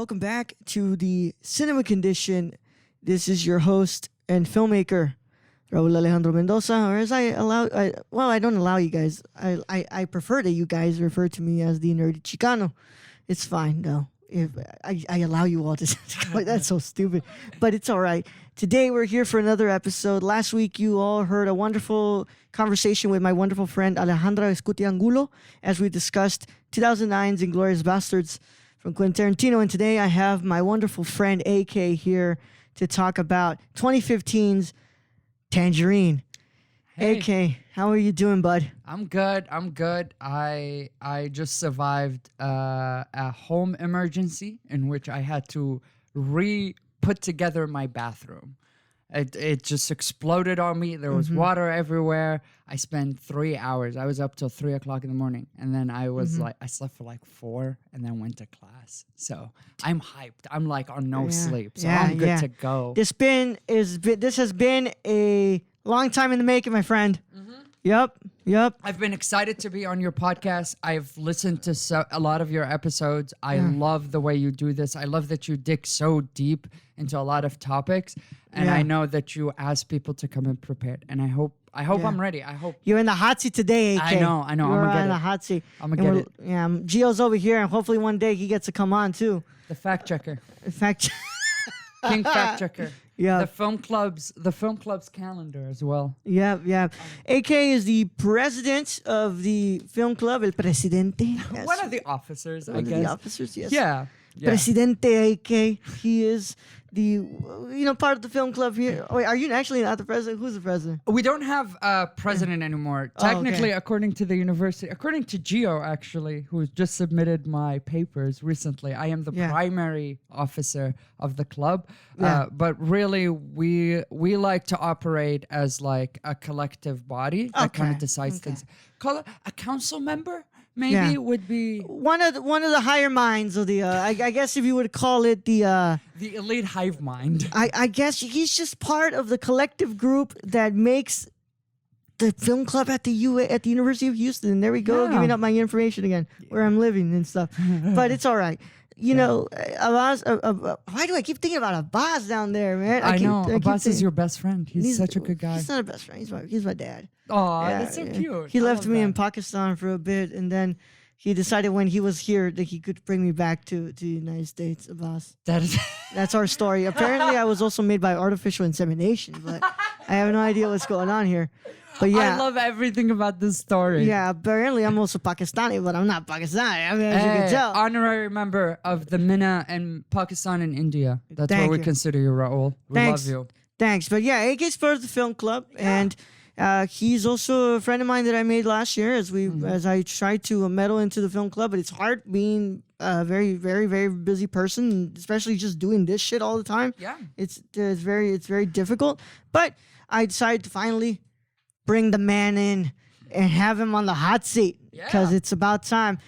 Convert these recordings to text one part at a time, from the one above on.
welcome back to the Cinema Condition. This is your host and filmmaker, Raul Alejandro Mendoza, or as I don't allow you guys. I prefer that you guys refer to me as the nerdy Chicano. It's fine though. If I allow you all to, that's so stupid, but it's all right. Today we're here for another episode. Last week you all heard a wonderful conversation with my wonderful friend Alejandra Escutiangulo as we discussed 2009's Inglourious Bastards from Quentin Tarantino, and today I have my wonderful friend AK here to talk about 2015's Tangerine. Hey. AK, how are you doing, bud? I'm good. I just survived a home emergency in which I had to put together my bathroom. It just exploded on me. There was water everywhere. I spent 3 hours. I was up till 3 o'clock in the morning, and then I was I slept for like 4, and then went to class. So I'm hyped. I'm like on no sleep. So I'm good to go. This has been a long time in the making, my friend. Yep. I've been excited to be on your podcast. I've listened to a lot of your episodes. I love the way you do this. I love that you dig so deep into a lot of topics. And I know that you ask people to come in prepared. And I hope I'm ready. I hope you're in the hot seat today, AK. I know. You're in the hot seat. I'm gonna get it. Yeah, Gio's over here, and hopefully one day he gets to come on too. The fact checker. King fact checker. Yeah. The film club's calendar as well. Yeah. AK is the president of the film club, el presidente. Yes. One of the officers, I guess. The officers, yes. Yeah. Presidente AK. He is the part of the film club here. Wait, are you actually not the president? Who's the president? We don't have a president anymore. Technically, according to the university, according to Gio, actually, who just submitted my papers recently, I am the primary officer of the club. But really, we like to operate as like a collective body that kind of decides things. Call it a council member. Maybe would be one of the higher minds of the. I guess if you would call it the elite hive mind. I guess he's just part of the collective group that makes the film club at the University of Houston. There we go, giving up my information again, where I'm living and stuff. But it's all right. You know, Abbas, why do I keep thinking about Abbas down there, man? I know. Abbas is your best friend. He's such a good guy. He's not a best friend. He's my dad. Oh, that's so cute. He left me in Pakistan for a bit, and then he decided when he was here that he could bring me back to the United States, Abbas. That's our story. Apparently, I was also made by artificial insemination, but I have no idea what's going on here. But I love everything about this story. Yeah, apparently I'm also Pakistani, but I'm not Pakistani. I mean, as you can tell. Honorary member of the Mina and Pakistan and India. That's what we consider you, Raul. We love you. Thanks. But yeah, AK's part of the film club, and he's also a friend of mine that I made last year as I tried to meddle into the film club. But it's hard being a very, very, very busy person, especially just doing this shit all the time. Yeah. It's very difficult. But I decided to finally bring the man in and have him on the hot seat because it's about time.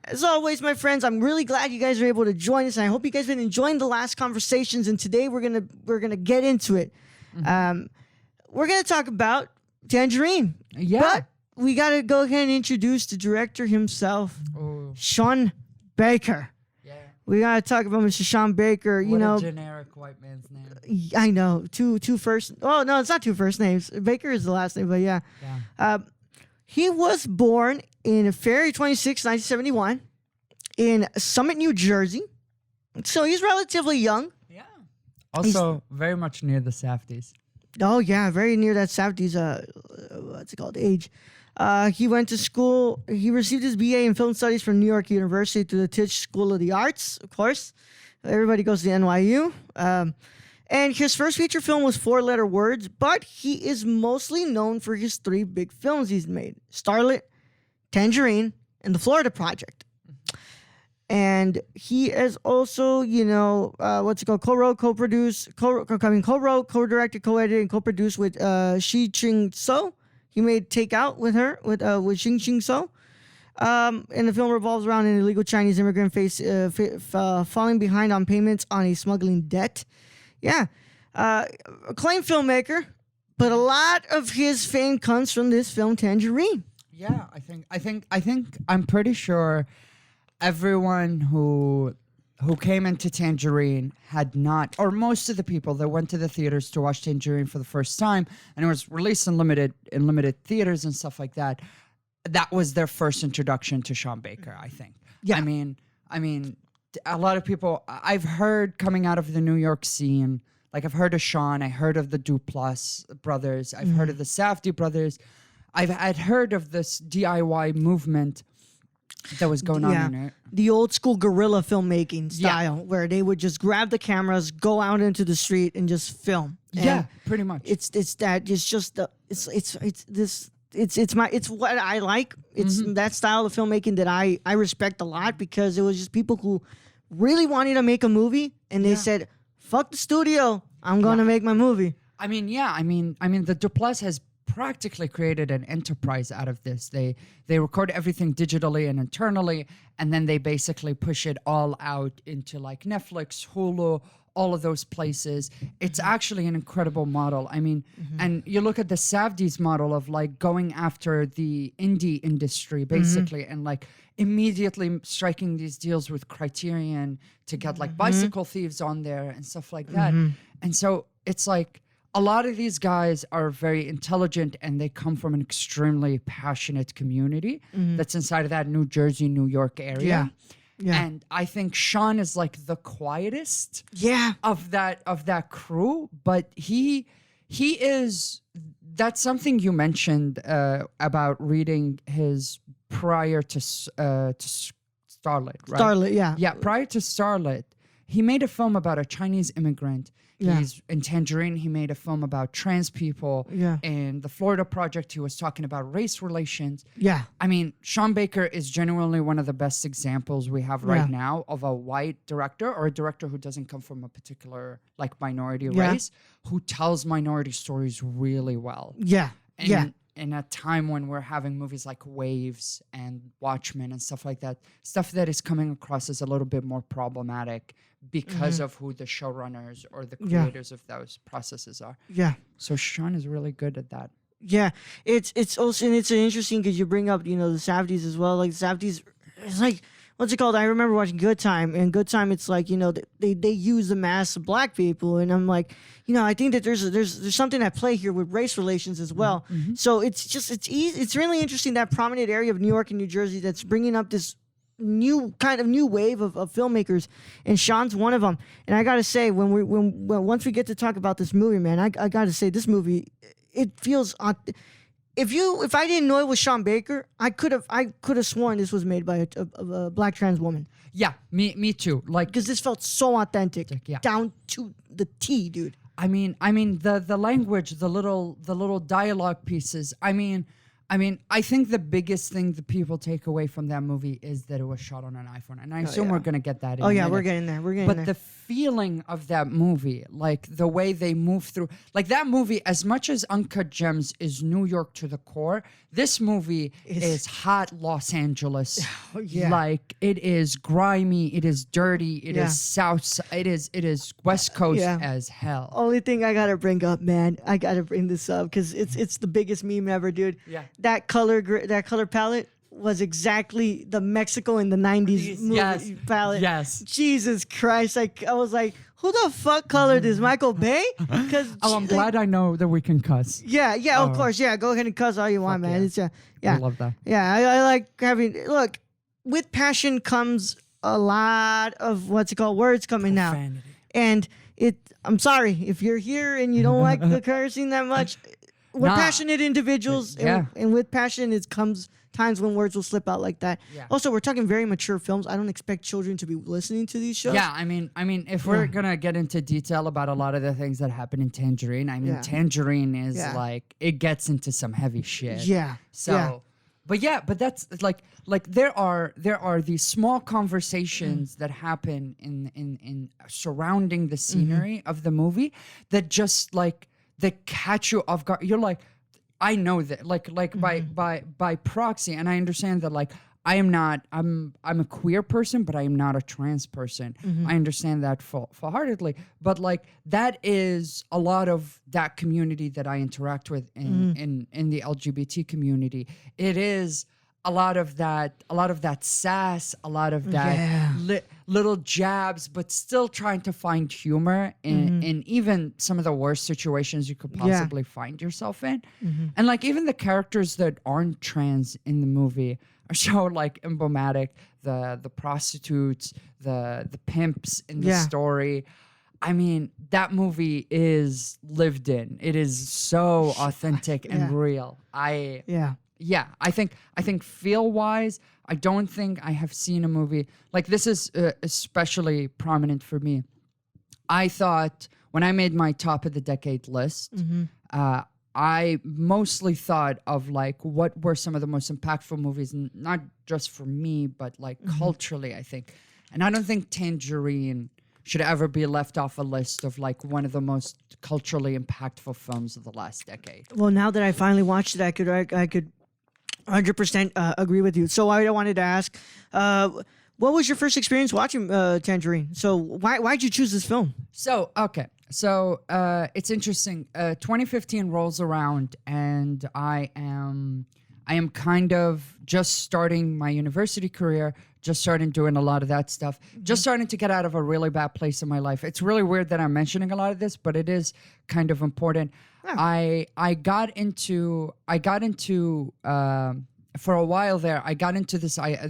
As always, my friends, I'm really glad you guys are able to join us, and I hope you guys have been enjoying the last conversations. And today we're gonna get into it. We're gonna talk about Tangerine. Yeah, but we gotta go ahead and introduce the director himself, Shawn Baker. We gotta talk about Mr. Shawn Baker. What a generic white man's name. I know. Two first. Oh no, it's not two first names. Baker is the last name, but yeah. He was born in February 26, 1971, in Summit, New Jersey. So he's relatively young. Yeah. Also, very much near the Safdies. Oh yeah, very near that Safdies. What's it called? Age. He went to school. He received his BA in film studies from New York University through the Tisch School of the Arts, of course. Everybody goes to NYU. And his first feature film was 4-letter words, but he is mostly known for his 3 big films he's made: Starlet, Tangerine, and The Florida Project. And he is also, co-wrote, co-produced, co-wrote, co-directed, co-edited, and co-produced with Shi Ching So. He made Take Out with her, with Xing Ching So. And the film revolves around an illegal Chinese immigrant falling behind on payments on a smuggling debt. Yeah. Acclaimed filmmaker, but a lot of his fame comes from this film, Tangerine. Yeah, I'm pretty sure everyone who who came into Tangerine had not, or most of the people that went to the theaters to watch Tangerine for the first time, and it was released in limited theaters and stuff like that. That was their first introduction to Shawn Baker, I think. Yeah. I mean, a lot of people I've heard coming out of the New York scene, like I've heard of Shawn, I heard of the Duplass brothers, I've heard of the Safdie brothers, I'd heard of this DIY movement that was going on in it. The old school guerrilla filmmaking style, where they would just grab the cameras, go out into the street, and just film. And pretty much. It's what I like. It's that style of filmmaking that I respect a lot, because it was just people who really wanted to make a movie, and they said, "Fuck the studio, I'm gonna make my movie." I mean, the Duplass has practically created an enterprise out of this. They record everything digitally and internally, and then they basically push it all out into like Netflix, Hulu, all of those places. It's actually an incredible model. I mean, and you look at the Safdie's model of like going after the indie industry basically, and like immediately striking these deals with Criterion to get like Bicycle Thieves on there and stuff like that. And so it's like, a lot of these guys are very intelligent, and they come from an extremely passionate community that's inside of that New Jersey, New York area. Yeah. And I think Shawn is like the quietest of that crew, but he is, that's something you mentioned about reading his prior to Starlet, right? Starlet, yeah. Yeah, prior to Starlet, he made a film about a Chinese immigrant. He's in Tangerine. He made a film about trans people. In the Florida Project, he was talking about race relations. I mean, Shawn Baker is genuinely one of the best examples we have right now of a white director, or a director who doesn't come from a particular like minority race, who tells minority stories really well. In a time when we're having movies like Waves and Watchmen and stuff like that, stuff that is coming across as a little bit more problematic because of who the showrunners or the creators of those processes are. So Shawn is really good at that. It's also, and it's interesting because you bring up, the Safdies as well. Like the Safdies, it's like, what's it called? I remember watching Good Time, and Good Time, it's like, they use the mass of black people, and I'm like, I think that there's something at play here with race relations as well. So it's really interesting, that prominent area of New York and New Jersey that's bringing up this new wave of filmmakers, and Shawn's one of them. And I gotta say, once we get to talk about this movie, man, I gotta say, this movie, it feels if I didn't know it was Shawn Baker, I could have sworn this was made by a black trans woman. Yeah, me too. Like, because this felt so authentic, down to the T, dude. I mean the language, the little dialogue pieces. I think the biggest thing that people take away from that movie is that it was shot on an iPhone, and I assume we're gonna get that. In a minute. We're getting there. But the feeling of that movie, like the way they move through, like that movie, as much as Uncut Gems is New York to the core, this movie is hot Los Angeles. Like it is grimy, it is dirty, it is South, it is West Coast as hell. Only thing I gotta bring up, man, I gotta bring this up because it's the biggest meme ever, dude. That color palette was exactly the Mexico in the 90s movie palette. Jesus Christ. I was like, who the fuck colored this? Michael Bay? I'm glad I know that we can cuss. Of course. Go ahead and cuss all you want, man. It's I love that. I like having, look, with passion comes a lot of words coming out. And I'm sorry if you're here and you don't like the cursing that much. We're passionate individuals, and with passion it comes times when words will slip out like that. Also, we're talking very mature films. I don't expect children to be listening to these shows. I mean, if we're gonna get into detail about a lot of the things that happen in Tangerine, Tangerine is like, it gets into some heavy shit. But that's like there are these small conversations that happen in surrounding the scenery of the movie that just like, that catch you off guard. You're like, I know that, like by proxy, and I understand that, like, I'm a queer person, but I am not a trans person. I understand that full-heartedly, but like that is a lot of that community that I interact with in the LGBT community. It is a lot of that sass, a lot of that Yeah. little jabs, but still trying to find humor in even some of the worst situations you could possibly find yourself in. And like even the characters that aren't trans in the movie are so like emblematic. The prostitutes, the pimps in the story. I mean, that movie is lived in. It is so authentic and real. Yeah, I think feel wise, I don't think I have seen a movie like this is especially prominent for me. I thought when I made my top of the decade list, I mostly thought of like what were some of the most impactful movies, not just for me, but like culturally, I think. And I don't think Tangerine should ever be left off a list of like one of the most culturally impactful films of the last decade. Well, now that I finally watched it, I could 100% agree with you. So I wanted to ask, what was your first experience watching Tangerine? So why'd you choose this film? So it's interesting. 2015 rolls around, and I am kind of just starting my university career, just starting doing a lot of that stuff, just starting to get out of a really bad place in my life. It's really weird that I'm mentioning a lot of this, but it is kind of important. I got into for a while there. I got into this. I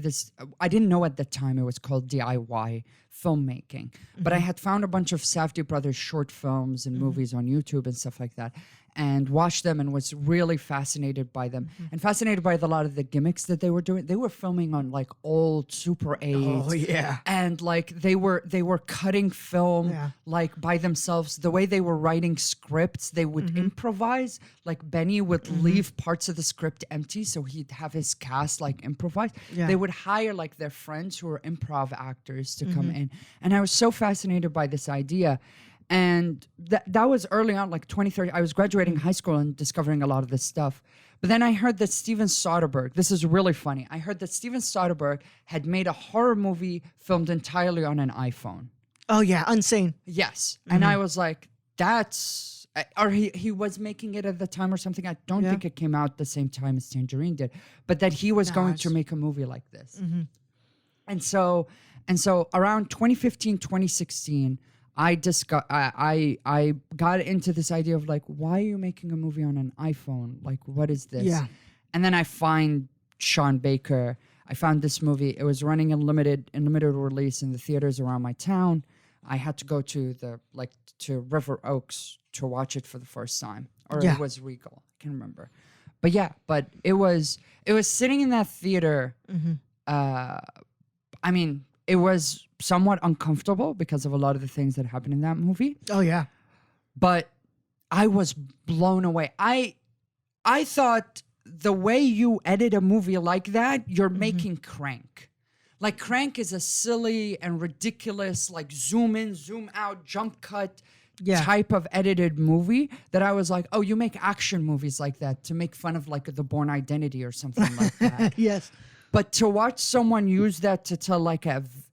didn't know at the time it was called DIY filmmaking, but I had found a bunch of Safdie brothers short films and movies on YouTube and stuff like that, and watched them and was really fascinated by them and fascinated by a lot of the gimmicks that they were doing. They were filming on like old Super 8s. Oh yeah. And like they were cutting film like by themselves. The way they were writing scripts, they would improvise. Like Benny would leave parts of the script empty so he'd have his cast like improvise. They would hire like their friends who were improv actors to come in. And I was so fascinated by this idea. And that was early on, like 2013. I was graduating high school and discovering a lot of this stuff. But then I heard that Steven Soderbergh, this is really funny. I heard that Steven Soderbergh had made a horror movie filmed entirely on an iPhone. Oh yeah, Unsane. Yes. And I was like, that's, or he was making it at the time or something. I don't think it came out the same time as Tangerine did, but that he was going to make a movie like this. And so around 2015, 2016, I got into this idea of like, why are you making a movie on an iPhone? Like, what is this? Yeah. And then I find Shawn Baker. I found this movie. It was running in limited release in the theaters around my town. I had to go to to River Oaks to watch it for the first time, or it was Regal. I can't remember. But it was sitting in that theater. I mean, it was somewhat uncomfortable because of a lot of the things that happened in that movie. Oh yeah. But I was blown away. I thought the way you edit a movie like that, you're making Crank. Like Crank is a silly and ridiculous, like zoom in, zoom out, jump cut type of edited movie that I was like, oh, you make action movies like that to make fun of like The Bourne Identity or something like that. Yes. But to watch someone use that to tell like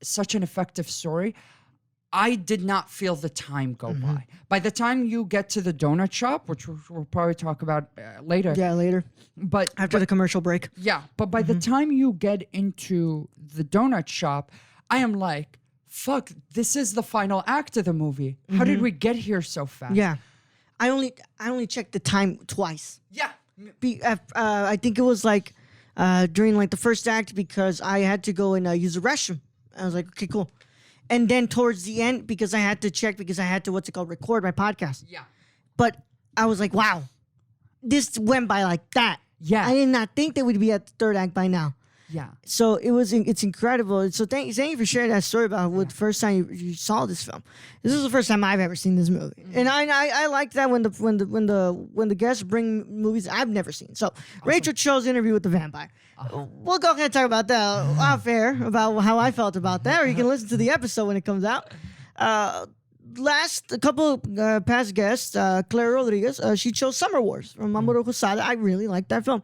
such an effective story, I did not feel the time go by. By the time you get to the donut shop, which we'll probably talk about later. Yeah, later. But after the commercial break. Yeah, but by the time you get into the donut shop, I am like, fuck, this is the final act of the movie. How did we get here so fast? Yeah. I only checked the time twice. Yeah. I think it was like during like the first act because I had to go and use the restroom. I was like, okay, cool. And then towards the end, because I had to check, because I had to, record my podcast. Yeah. But I was like, wow, this went by like that. Yeah. I did not think that we'd be at the third act by now. Yeah. So it's incredible. So thank you for sharing that story about what the first time you saw this film. This is the first time I've ever seen this movie, and I like that when the guests bring movies I've never seen. So Rachel chose Interview with the Vampire. We'll go ahead and talk about that off air about how I felt about that, or you can listen to the episode when it comes out. A couple past guests, Claire Rodriguez, she chose Summer Wars from Mamoru Hosoda. I really liked that film.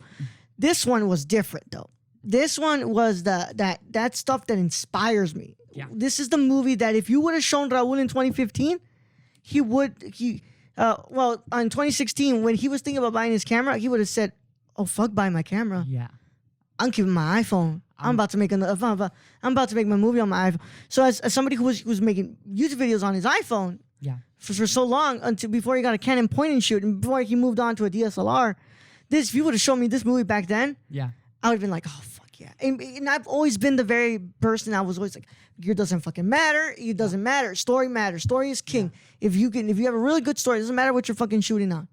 This one was different though. This one was that stuff that inspires me. Yeah. This is the movie that if you would have shown Raul in 2015, in 2016 when he was thinking about buying his camera, he would have said, "Oh fuck, buy my camera." Yeah. I'm keeping my iPhone. I'm about to make another. I'm about to make my movie on my iPhone. So as somebody who was making YouTube videos on his iPhone, for so long until before he got a Canon point and shoot, and before he moved on to a DSLR, if you would have shown me this movie back then, I would have been like, oh fuck yeah. And I've always been the very person I was always like, gear doesn't fucking matter. It doesn't matter. Story matters. Story is king. If you have a really good story, it doesn't matter what you're fucking shooting on.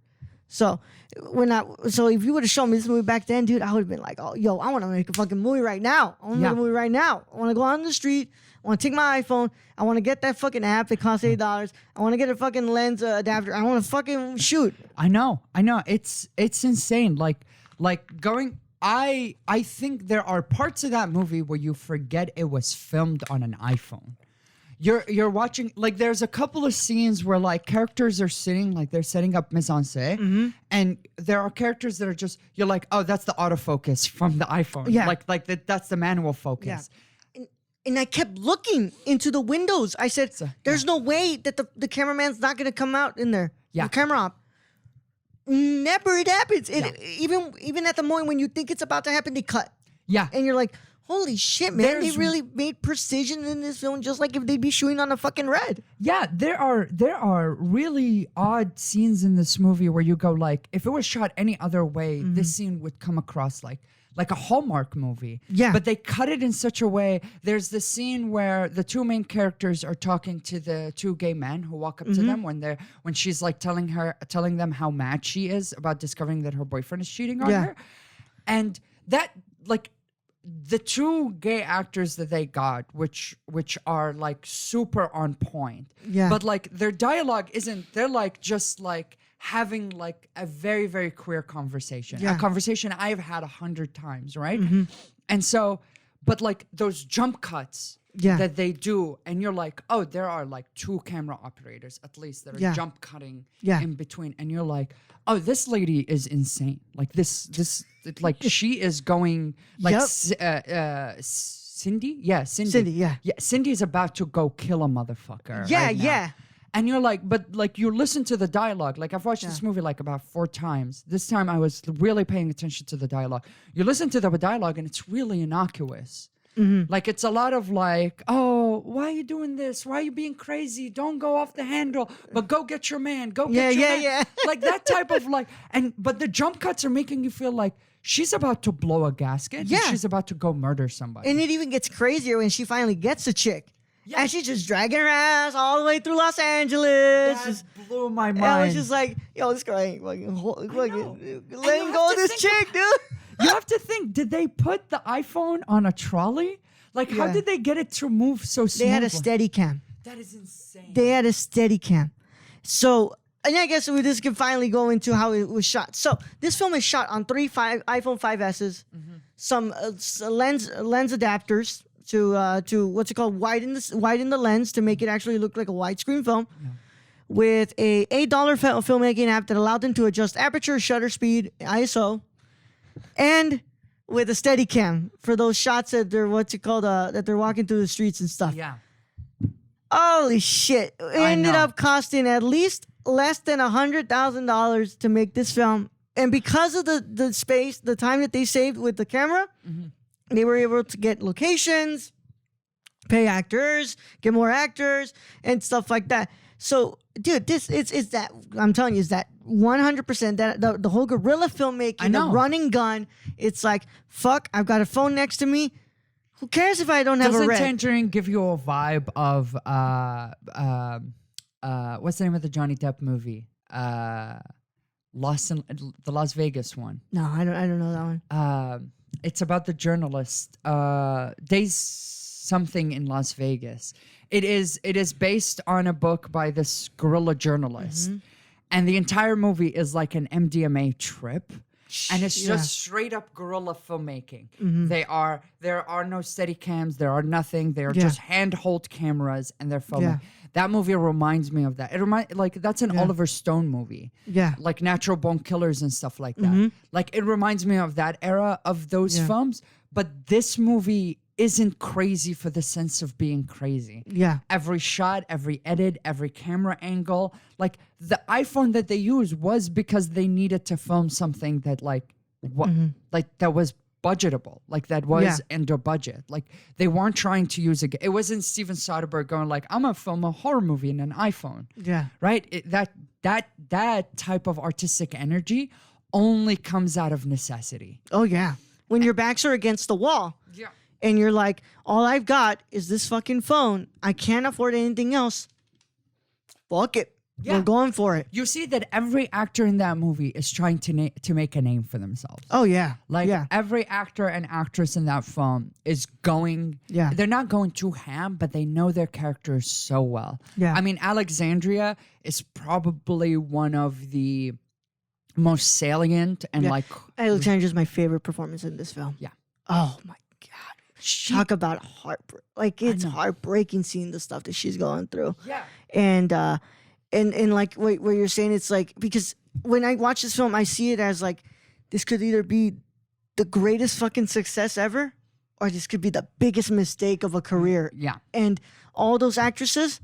So if you would have shown me this movie back then, dude, I would have been like, oh, yo, I want to make a fucking movie right now. I want to make a movie right now. I want to go out on the street. I want to take my iPhone. I want to get that fucking app that costs $8. I want to get a fucking lens adapter. I want to fucking shoot. I know. It's insane. Like going. I think there are parts of that movie where you forget it was filmed on an iPhone. You're watching, like, there's a couple of scenes where like characters are sitting, like they're setting up mise-en-scène, and there are characters that are just, you're like, oh, that's the autofocus from the iPhone. Like that's the manual focus. And I kept looking into the windows. I said, there's no way that the cameraman's not gonna come out in there. The camera op. Never it happens. Even at the moment when you think it's about to happen, they cut. And you're like, holy shit, man! They really made precision in this film, just like if they'd be shooting on a fucking red. Yeah, there are really odd scenes in this movie where you go like, if it was shot any other way, this scene would come across like a Hallmark movie. But they cut it in such a way. There's the scene where the two main characters are talking to the two gay men who walk up to them when she's like telling them how mad she is about discovering that her boyfriend is cheating on her. And that, like, the two gay actors that they got, which are like super on point, but like their dialogue isn't, they're like just like having like a very, very queer conversation, a conversation I've had 100 times, right? And so, but like those jump cuts that they do, and you're like, oh, there are like two camera operators at least that are jump cutting in between, and you're like, oh, this lady is insane. Like this like she is going like Cindy? Yeah, Cindy. Cindy is about to go kill a motherfucker. Right now. And you're like, but like you listen to the dialogue. Like I've watched this movie like about 4 times. This time I was really paying attention to the dialogue. You listen to the dialogue and it's really innocuous. Like it's a lot of like, oh, why are you doing this? Why are you being crazy? Don't go off the handle, but go get your man. Go get your man. Like that type of like, but the jump cuts are making you feel like she's about to blow a gasket. And she's about to go murder somebody. And it even gets crazier when she finally gets a chick. And she's just dragging her ass all the way through Los Angeles. That blew my mind. And I was just like, yo, this girl ain't fucking letting go of this chick, dude. You have to think, did they put the iPhone on a trolley? Like, how did they get it to move so smoothly? They had a steady cam. That is insane. They had a steady cam. So, and I guess this can finally go into how it was shot. So, this film is shot on 3 iPhone 5S's, some lens adapters to what's it called, widen the lens to make it actually look like a widescreen film, with a $8 filmmaking app that allowed them to adjust aperture, shutter speed, ISO, and with a steady cam for those shots that they're that they're walking through the streets and stuff. Holy shit. It ended up costing at least less than $100,000 to make this film. And because of the time that they saved with the camera, they were able to get locations, pay actors, get more actors, and stuff like that. So, dude, this is that, I'm telling you, is that 100% that the whole guerrilla filmmaking, the running gun. It's like, fuck, I've got a phone next to me. Who cares if I don't have a red? Doesn't Tangerine give you a vibe of what's the name of the Johnny Depp movie? The Las Vegas one. No, I don't know that one. It's about the journalist. Days something in Las Vegas. It is based on a book by this guerrilla journalist. And the entire movie is like an MDMA trip. And it's just straight up guerrilla filmmaking. There are no steady cams. There are nothing. They are just handheld cameras, and they're filming. That movie reminds me of that. That's an Oliver Stone movie. Like Natural Born Killers and stuff like that. Like it reminds me of that era of those films. But this movie isn't crazy for the sense of being crazy. Every shot, every edit, every camera angle. Like the iPhone that they used was because they needed to film something that like that was budgetable, like that was Yeah. under budget. Like they weren't trying to use it wasn't Steven Soderbergh going like, I'm gonna film a horror movie in an iPhone. Yeah. Right? That type of artistic energy only comes out of necessity. Oh yeah. When your backs are against the wall. Yeah. And you're like, all I've got is this fucking phone. I can't afford anything else. Fuck it. Yeah. We're going for it. You see that every actor in that movie is trying to make a name for themselves. Oh yeah. Like yeah. every actor and actress in that film is going, Yeah. they're not going too ham, but they know their characters so well. Yeah. I mean, Alexandria is probably one of the most salient and Yeah. like, Alexandra's my favorite performance in this film. yeah. Oh my god. Talk about heartbreak. Like it's know. heartbreaking seeing the stuff that she's going through. Yeah. And like what you're saying, it's like, because when I watch this film, I see it as like, this could either be the greatest fucking success ever, or this could be the biggest mistake of a career. Yeah. And all those actresses,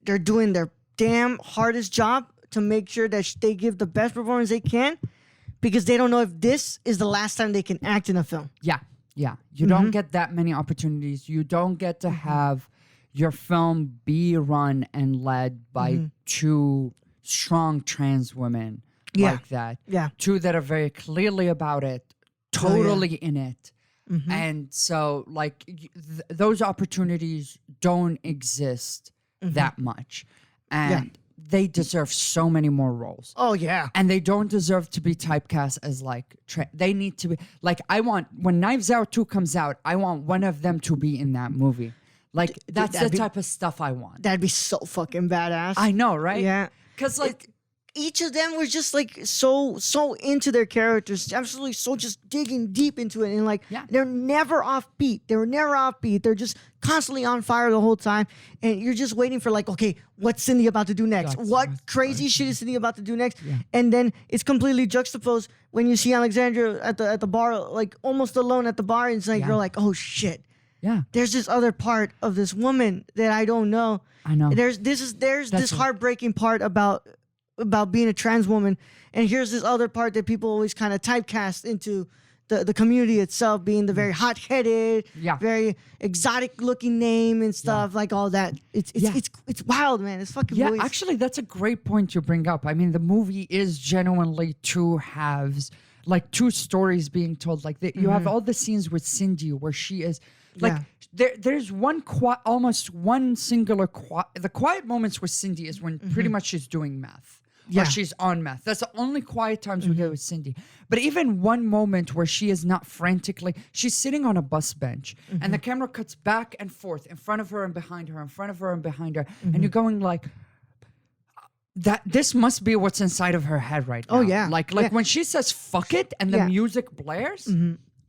they're doing their damn hardest job to make sure that they give the best performance they can, because they don't know if this is the last time they can act in a film. Yeah. Yeah. You don't get that many opportunities. You don't get to have your film be run and led by two strong trans women Yeah. like that. Yeah. Two that are very clearly about it, totally in it. And so, like, those opportunities don't exist that much. And they deserve so many more roles. Oh yeah. And they don't deserve to be typecast as like, they need to be like, I want, when Knives Out 2 comes out, I want one of them to be in that movie. Like, that's the that'd be- type of stuff I want. That'd be so fucking badass. I know, right? Yeah. Because like, Each of them were just like so into their characters, absolutely so just digging deep into it, and like they're never offbeat. They were never offbeat. They're just constantly on fire the whole time, and you're just waiting for like, okay, what's Cindy about to do next? What crazy shit is Cindy about to do next? And then it's completely juxtaposed when you see Alexandria at the bar, like almost alone at the bar, and it's like you're like, oh shit. yeah. There's this other part of this woman that I don't know. I know. There's this heartbreaking part about being a trans woman, and here's this other part that people always kind of typecast into the community itself, being the very hot-headed, very exotic-looking name and stuff, like all that. It's wild, man. It's fucking Yeah, movies. actually, that's a great point you bring up. I mean, the movie is genuinely two halves, like two stories being told. Like you have all the scenes with Cindy where she is like, there's one almost one singular the quiet moments with Cindy is when pretty much she's doing math. Or she's on meth. That's the only quiet times we get with Cindy. But even one moment where she is not frantically, she's sitting on a bus bench and the camera cuts back and forth in front of her and behind her, in front of her and behind her. And you're going like, this must be what's inside of her head right now. Oh, yeah. Like when she says fuck it and the music blares.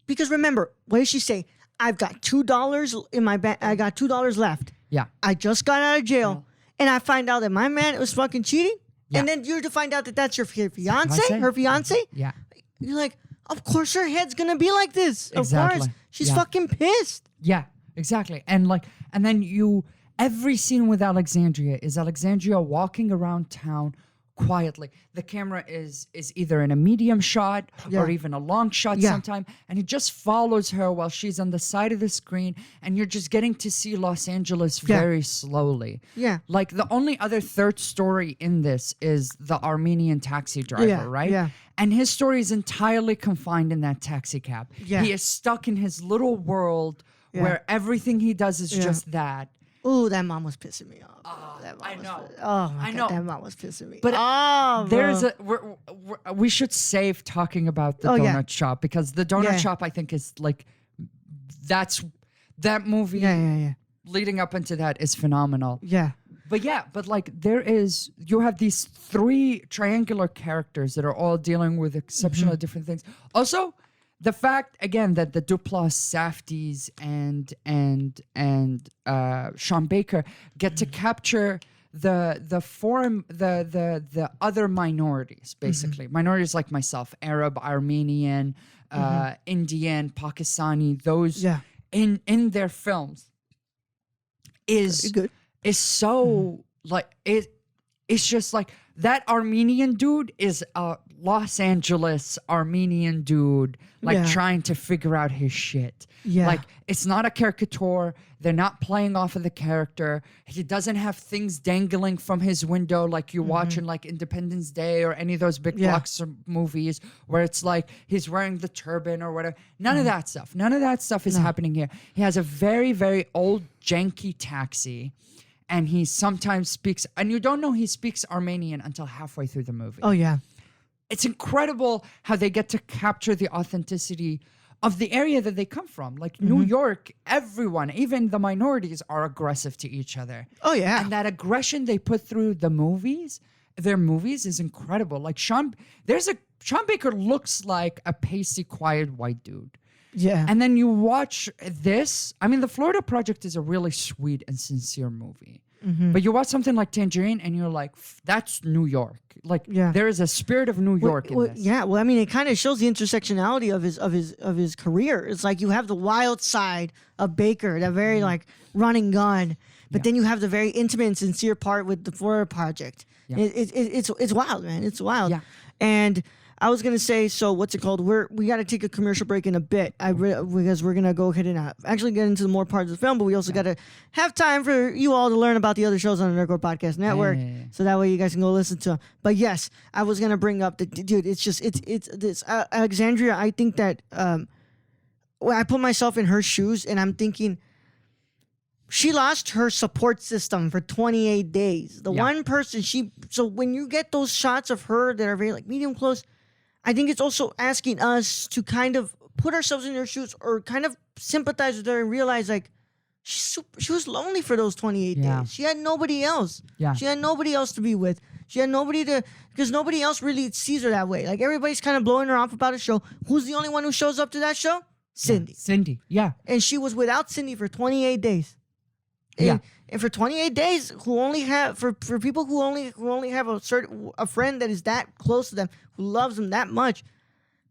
Because remember, what did she say? I've got $2 in my bank. I got $2 left. Yeah. I just got out of jail, and I find out that my man was fucking cheating. And then you're to find out that that's your fiance, her fiance. Yeah. You're like, of course her head's gonna be like this. Exactly. Of course, she's fucking pissed. Yeah, exactly. And then every scene with Alexandria is Alexandria walking around town quietly. The camera is either in a medium shot or even a long shot sometime, and it just follows her while she's on the side of the screen, and you're just getting to see Los Angeles very slowly. Yeah. Like the only other third story in this is the Armenian taxi driver, right? Yeah. And his story is entirely confined in that taxi cab. Yeah. He is stuck in his little world where everything he does is just that. Ooh, that mom was pissing me off. I know. Oh my I god, know. that mom was pissing me. But there's bro. we should save talking about the donut shop, because the donut shop I think is like that movie leading up into that is phenomenal. Yeah. But like you have these three triangular characters that are all dealing with exceptionally different things. Also, the fact again that the Duplass, Safdies, and Shawn Baker get to capture the other minorities, basically minorities like myself, Arab, Armenian, Indian, Pakistani, those in their films is Good. is so like it's just like that Armenian dude is Los Angeles Armenian dude, like Yeah. trying to figure out his shit. Yeah. Like, it's not a caricature. They're not playing off of the character. He doesn't have things dangling from his window like you watch in like Independence Day or any of those big Yeah. blockbuster movies where it's like he's wearing the turban or whatever. None of that stuff. None of that stuff is happening here. He has a very, very old, janky taxi. And he sometimes speaks, and you don't know he speaks Armenian until halfway through the movie. Oh yeah. It's incredible how they get to capture the authenticity of the area that they come from. Like New York, everyone, even the minorities, are aggressive to each other. Oh yeah. And that aggression they put through their movies is incredible. Like Shawn Baker looks like a pasty, quiet white dude. Yeah. And then you watch this. I mean, The Florida Project is a really sweet and sincere movie. But you watch something like Tangerine and you're like, that's New York. Like, Yeah. there is a spirit of New York in this. Yeah, well, I mean, it kind of shows the intersectionality of his career. It's like you have the wild side of Baker, that very like running gun, but then you have the very intimate and sincere part with the Florida Project. Yeah. It's wild, man. It's wild. Yeah. And I was gonna say, so what's it called? We got to take a commercial break in a bit. Because we're gonna go ahead and actually get into the more parts of the film, but we also got to have time for you all to learn about the other shows on the Nerdcore Podcast Network, so that way you guys can go listen to them. But yes, I was gonna bring up dude. It's just it's this Alexandria. I think that when I put myself in her shoes, and I'm thinking. She lost her support system for 28 days. The one person so when you get those shots of her that are very like medium close, I think it's also asking us to kind of put ourselves in her shoes or kind of sympathize with her and realize like she was lonely for those 28 days. She had nobody else. Yeah. She had nobody else to be with. She had nobody because nobody else really sees her that way. Like everybody's kind of blowing her off about a show. Who's the only one who shows up to that show? Cindy. Cindy, yeah. And she was without Cindy for 28 days. And for 28 days, who only have for people who only have a friend that is that close to them, who loves them that much,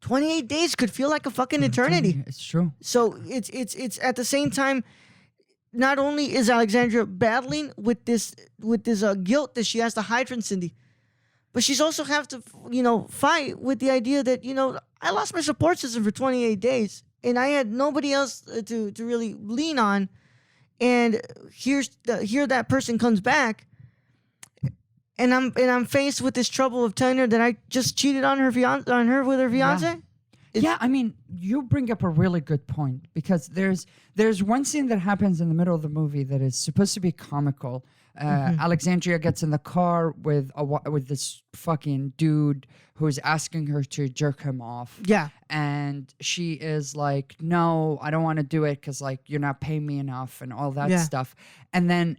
28 days could feel like a fucking eternity. It's true. So it's at the same time, not only is Alexandria battling with this guilt that she has to hide from Cindy, but she's also have to fight with the idea that I lost my support system for 28 days and I had nobody else to really lean on. And here that person comes back, and I'm faced with this trouble of telling her that I just cheated on her with her fiance. Yeah, I mean, you bring up a really good point because there's one scene that happens in the middle of the movie that is supposed to be comical. Alexandria gets in the car with this fucking dude who's asking her to jerk him off. Yeah. And she is like, no, I don't want to do it because like you're not paying me enough and all that stuff. And then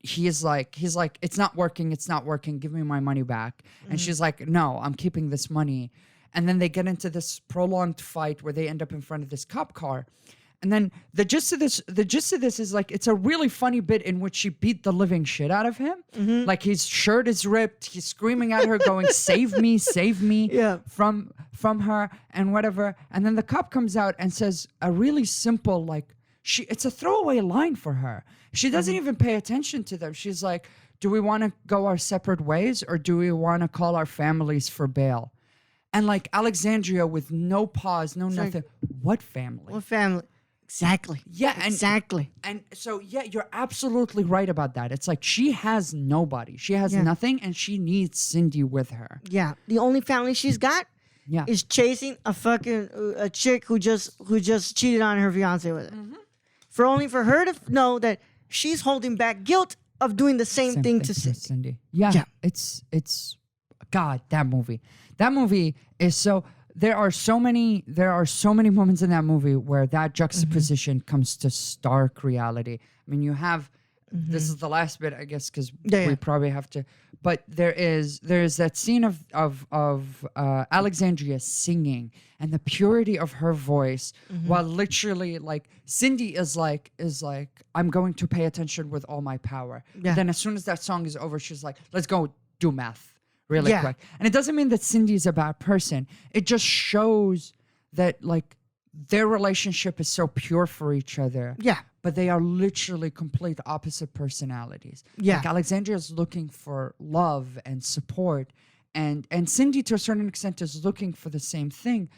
he's like, it's not working. Give me my money back. And she's like, no, I'm keeping this money. And then they get into this prolonged fight where they end up in front of this cop car. And then the gist of this is like, it's a really funny bit in which she beat the living shit out of him. Like his shirt is ripped. He's screaming at her going, save me from her and whatever. And then the cop comes out and says a really simple, like it's a throwaway line for her. She doesn't even pay attention to them. She's like, do we want to go our separate ways or do we want to call our families for bail? And like Alexandria with no pause, no nothing. What family? What family? Exactly. Yeah, exactly. And so, yeah, you're absolutely right about that. It's like she has nobody. She has nothing, and she needs Cindy with her. Yeah. The only family she's got is chasing a chick who just cheated on her fiance with her. For her to know that she's holding back guilt of doing the same thing to Cindy. Yeah. It's God, that movie. That movie is so. There are so many moments in that movie where that juxtaposition comes to stark reality. I mean, you have this is the last bit, I guess, because we probably have to. But there is that scene of Alexandria singing and the purity of her voice, while literally like Cindy is like I'm going to pay attention with all my power. Yeah. But then as soon as that song is over, she's like, let's go do math. Really quick. And it doesn't mean that Cindy's a bad person. It just shows that like their relationship is so pure for each other. Yeah. But they are literally complete opposite personalities. Yeah. Like Alexandria is looking for love and support. and Cindy to a certain extent is looking for the same thing,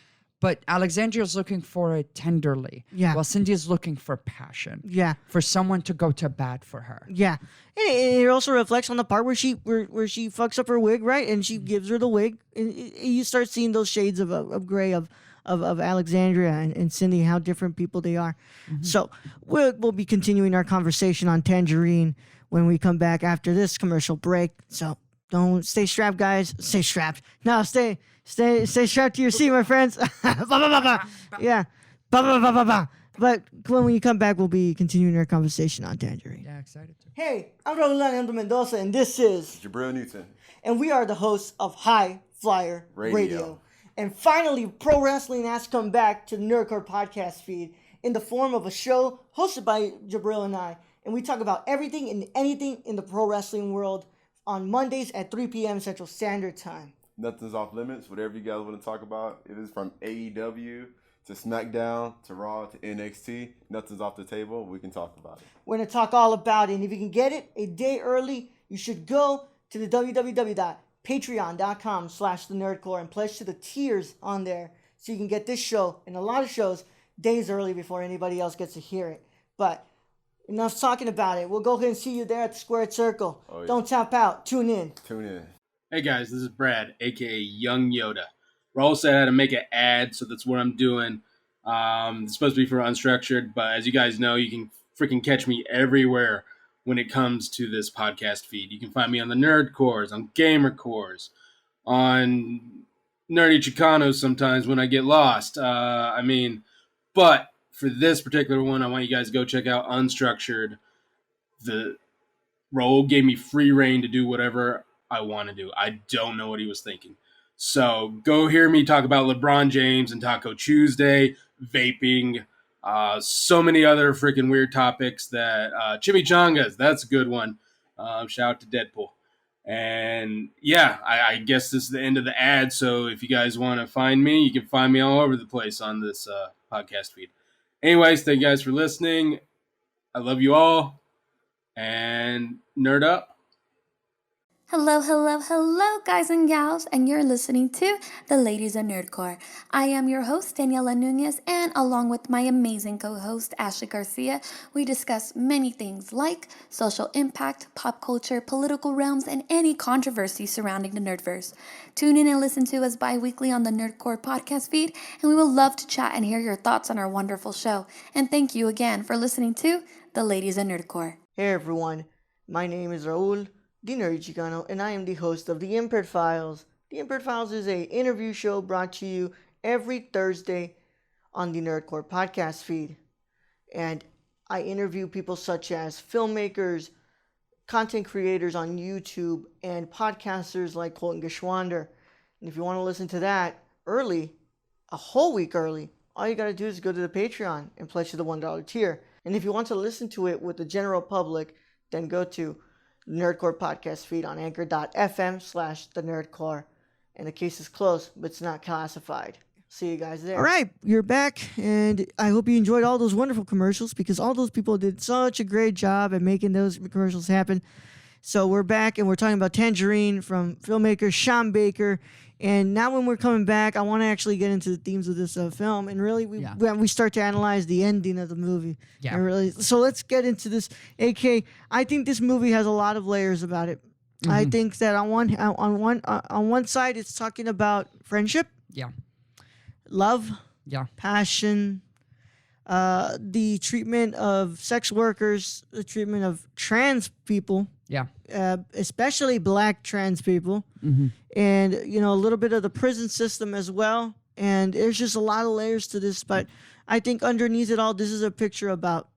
but Alexandria is looking for it tenderly, while Cindy is looking for passion, for someone to go to bat for her. And it also reflects on the part where she fucks up her wig, right? And she gives her the wig, and you start seeing those shades of gray of Alexandria and Cindy, how different people they are. So we'll be continuing our conversation on Tangerine when we come back after this commercial break. So don't stay strapped, guys. Stay strapped. No, stay strapped to your seat, my friends. Yeah. But when we come back, we'll be continuing our conversation on Tangerine. Yeah, excited to. Hey, I'm Raul Mendoza, and this is Jabril Newton. And we are the hosts of High Flyer Radio. And finally, pro wrestling has come back to the Nerdcore podcast feed in the form of a show hosted by Jabril and I. And we talk about everything and anything in the pro wrestling world on Mondays at 3 p.m. Central Standard Time. Nothing's off limits. Whatever you guys want to talk about, it is from AEW to SmackDown to Raw to NXT. Nothing's off the table. We can talk about it. We're going to talk all about it. And if you can get it a day early, you should go to the www.patreon.com/thenerdcore and pledge to the tiers on there so you can get this show and a lot of shows days early before anybody else gets to hear it. But enough talking about it. We'll go ahead and see you there at the Squared Circle. Oh, yeah. Don't tap out. Tune in. Hey guys, this is Brad, aka Young Yoda. Raul said I had to make an ad, so that's what I'm doing. It's supposed to be for Unstructured, but as you guys know, you can freaking catch me everywhere when it comes to this podcast feed. You can find me on the Nerd Cores, on Gamer Cores, on Nerdy Chicanos sometimes when I get lost. But for this particular one, I want you guys to go check out Unstructured. The Raul gave me free reign to do whatever I want to do. I don't know what he was thinking. So go hear me talk about LeBron James and Taco Tuesday, vaping, so many other freaking weird topics that chimichangas, that's a good one. Shout out to Deadpool. And yeah, I guess this is the end of the ad. So if you guys want to find me, you can find me all over the place on this podcast feed. Anyways, thank you guys for listening. I love you all. And nerd up. Hello, guys and gals, and you're listening to The Ladies of Nerdcore. I am your host, Daniela Nunez, and along with my amazing co-host, Ashley Garcia, we discuss many things like social impact, pop culture, political realms, and any controversy surrounding the Nerdverse. Tune in and listen to us bi-weekly on the Nerdcore podcast feed, and we will love to chat and hear your thoughts on our wonderful show. And thank you again for listening to The Ladies of Nerdcore. Hey everyone, my name is Raul, the Nerdy Chicano, and I am the host of The Impaired Files. The Impaired Files is an interview show brought to you every Thursday on the Nerdcore podcast feed. And I interview people such as filmmakers, content creators on YouTube, and podcasters like Colton Geschwander. And if you want to listen to that early, a whole week early, all you got to do is go to the Patreon and pledge to the $1 tier. And if you want to listen to it with the general public, then go to Nerdcore podcast feed on anchor.fm/the Nerdcore. And the case is closed, but it's not classified. See you guys there. All right, you're back, and I hope you enjoyed all those wonderful commercials because all those people did such a great job at making those commercials happen. So we're back, and we're talking about Tangerine from filmmaker Shawn Baker. And now when we're coming back, I want to actually get into the themes of this film. And really, we start to analyze the ending of the movie. Yeah. So let's get into this. AK, I think this movie has a lot of layers about it. Mm-hmm. I think that on one side, it's talking about friendship. Yeah. Love. Yeah. Passion. The treatment of sex workers. The treatment of trans people. Yeah. Especially black trans people. Mm-hmm. And, a little bit of the prison system as well. And there's just a lot of layers to this. But I think underneath it all, this is a picture about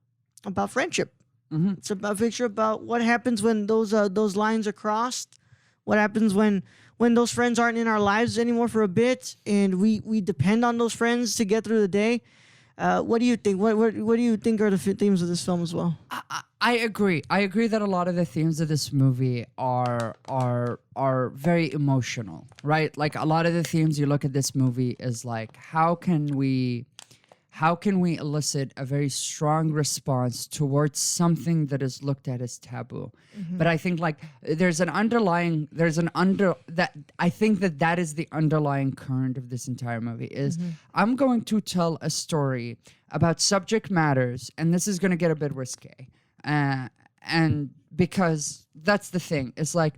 friendship. Mm-hmm. It's a picture about what happens when those lines are crossed. What happens when those friends aren't in our lives anymore for a bit. And we depend on those friends to get through the day. What do you think? What do you think are the themes of this film as well? I agree. I agree that a lot of the themes of this movie are very emotional, right? Like a lot of the themes you look at this movie is like, how can we how can we elicit a very strong response towards something that is looked at as taboo? But I think like I think that is the underlying current of this entire movie is I'm going to tell a story about subject matters, and this is going to get a bit risque, and because that's the thing, it's like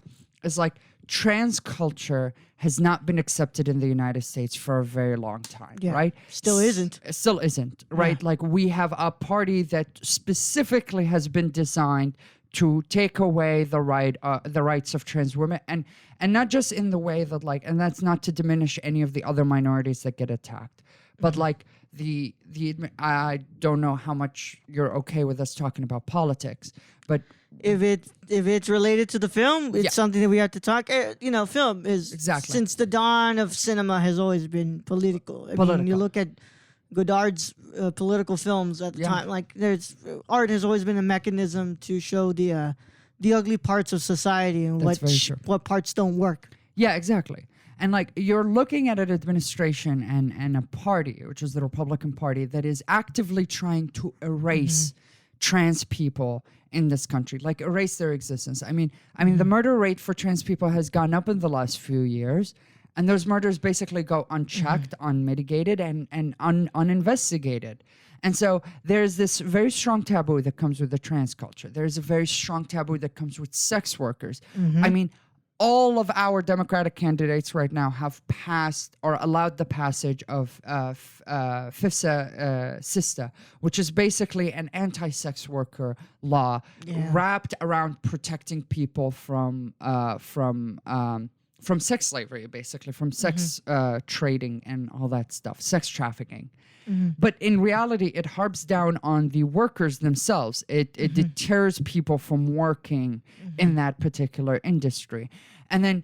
trans culture has not been accepted in the United States for a very long time, right? Still isn't. Still isn't, right? Yeah. Like we have a party that specifically has been designed to take away the rights of trans women, and not just in the way that like, and that's not to diminish any of the other minorities that get attacked, but like I don't know how much you're okay with us talking about politics, but If it's related to the film, it's something that we have to talk. Film is Exactly. since the dawn of cinema has always been political. I mean, you look at Godard's political films at the time. Like, art has always been a mechanism to show the ugly parts of society and That's very true. what parts don't work. Yeah, exactly. And like you're looking at an administration and a party, which is the Republican Party, that is actively trying to erase trans people in this country, like erase their existence. I mean, the murder rate for trans people has gone up in the last few years, and those murders basically go unchecked, unmitigated, and uninvestigated. And so there's this very strong taboo that comes with the trans culture. There's a very strong taboo that comes with sex workers. I mean, all of our Democratic candidates right now have passed or allowed the passage of FIFSA SISTA, which is basically an anti-sex worker law wrapped around protecting people from sex slavery, basically from sex trading and all that stuff, sex trafficking. But in reality, it harps down on the workers themselves. It deters people from working in that particular industry, and then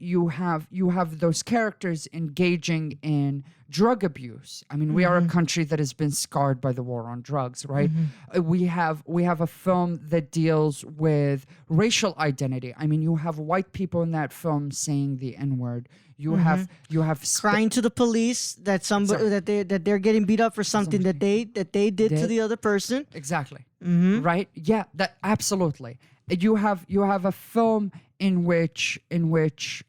you have those characters engaging in drug abuse. I mean, we are a country that has been scarred by the war on drugs, right? We have a film that deals with racial identity. I mean, you have white people in that film saying the N-word. You have Crying to the police that somebody that they're getting beat up for something that they did to the other person. Exactly. Right? Yeah, that absolutely. You have a film in which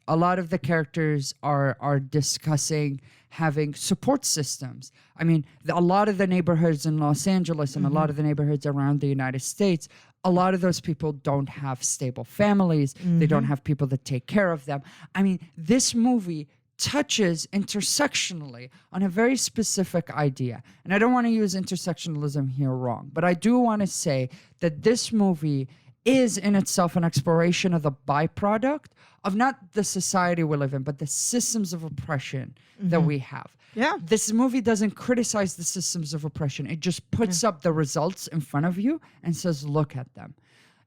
a lot of the characters are discussing having support systems. I mean, a lot of the neighborhoods in Los Angeles and a lot of the neighborhoods around the United States, a lot of those people don't have stable families. They don't have people that take care of them. I mean, this movie touches intersectionally on a very specific idea. And I don't want to use intersectionalism here wrong, but I do want to say that this movie is in itself an exploration of the byproduct of not the society we live in, but the systems of oppression that we have. Yeah. This movie doesn't criticize the systems of oppression. It just puts up the results in front of you and says, look at them.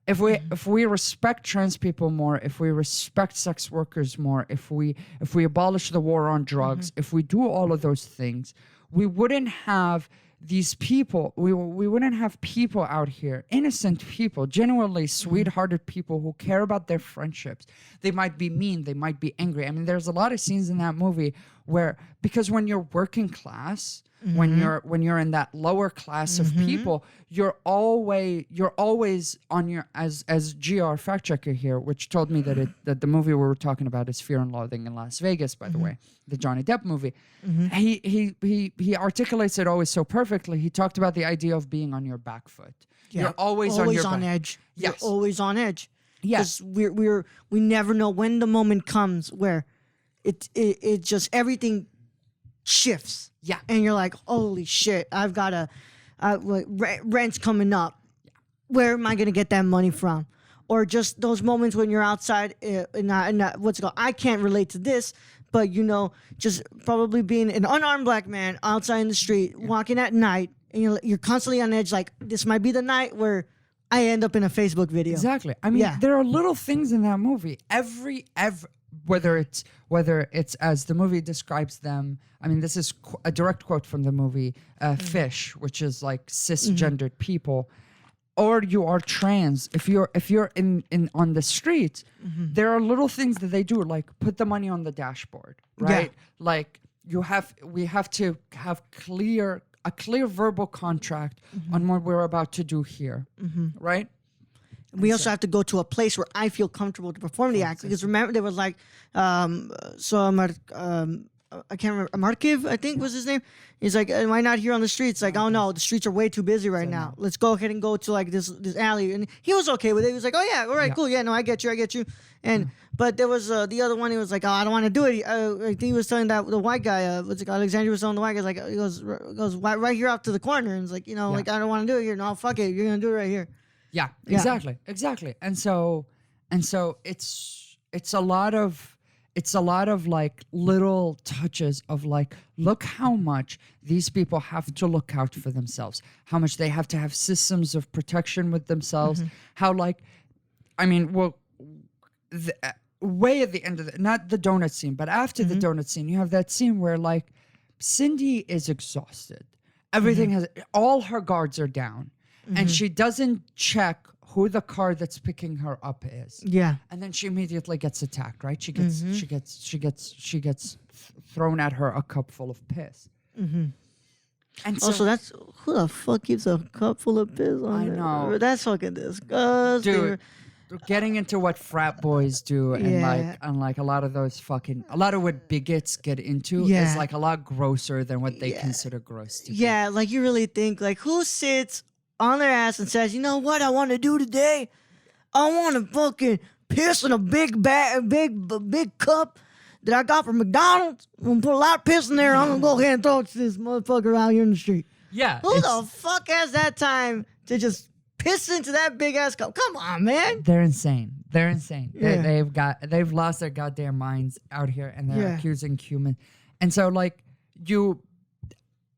If we respect trans people more, if we respect sex workers more, if we abolish the war on drugs, if we do all of those things, we wouldn't have these people, we wouldn't have people out here, innocent people, genuinely sweethearted people who care about their friendships. They might be mean, they might be angry. I mean, there's a lot of scenes in that movie where, because when you're working class, when you're in that lower class of people, you're always on your, as GR fact checker here, which told me that the movie we were talking about is Fear and Loathing in Las Vegas, by the way, the Johnny Depp movie. He articulates it always so perfectly. He talked about the idea of being on your back foot. Yeah. You're always on your back. edge. Yes. You're always on edge. Yes. Because we never know when the moment comes where it just everything shifts. Yeah. And you're like, holy shit, I've got rent's coming up. Where am I going to get that money from? Or just those moments when you're outside, what's it called? I can't relate to this, but just probably being an unarmed black man outside in the street, walking at night, and you're constantly on edge, like, this might be the night where I end up in a Facebook video. Exactly. I mean, there are little things in that movie. Every whether it's as the movie describes them. I mean, this is a direct quote from the movie Fish, which is like cisgendered people, or you are trans. If you're in on the street, there are little things that they do, like put the money on the dashboard, right? Yeah. Like we have to have clear a clear verbal contract on what we're about to do here, right? We also have to go to a place where I feel comfortable to perform the act, because remember there was like I can't remember, Markiv, I think was his name. He's like, am I not here on the streets? Like, oh no, the streets are way too busy right now. Let's go ahead and go to like this alley. And he was okay with it. He was like, oh yeah, all right, cool. Yeah, no, I get you. And but there was the other one. He was like, oh, I don't want to do it. I think he was telling that the white guy, what's it called? Alexandria was telling the white guy, like, he goes right here out to the corner, and it's like, like I don't want to do it here. No, fuck it, you're gonna do it right here. Yeah, exactly. And so it's a lot of like little touches of like, look how much these people have to look out for themselves, how much they have to have systems of protection with themselves, how like, I mean, well, way at the end of not the donut scene, but after the donut scene, you have that scene where like Cindy is exhausted. Everything has, all her guards are down. And she doesn't check who the car that's picking her up is. Yeah. And then she immediately gets attacked, right? She gets thrown at her a cup full of piss. And so, also, that's who the fuck keeps a cup full of piss on I know. That's fucking disgusting. Dude, getting into what frat boys do and like a lot of what bigots get into is like a lot grosser than what they consider gross to be. Yeah, like you really think like, who sits on their ass and says, you know what I want to do today? I want to fucking piss in a big cup that I got from McDonald's. I'm gonna put a lot of piss in there. I'm gonna go ahead and throw it to this motherfucker out here in the street. Yeah. Who the fuck has that time to just piss into that big ass cup? Come on, man. They're insane. Yeah. They've lost their goddamn minds out here, and they're accusing human. And so like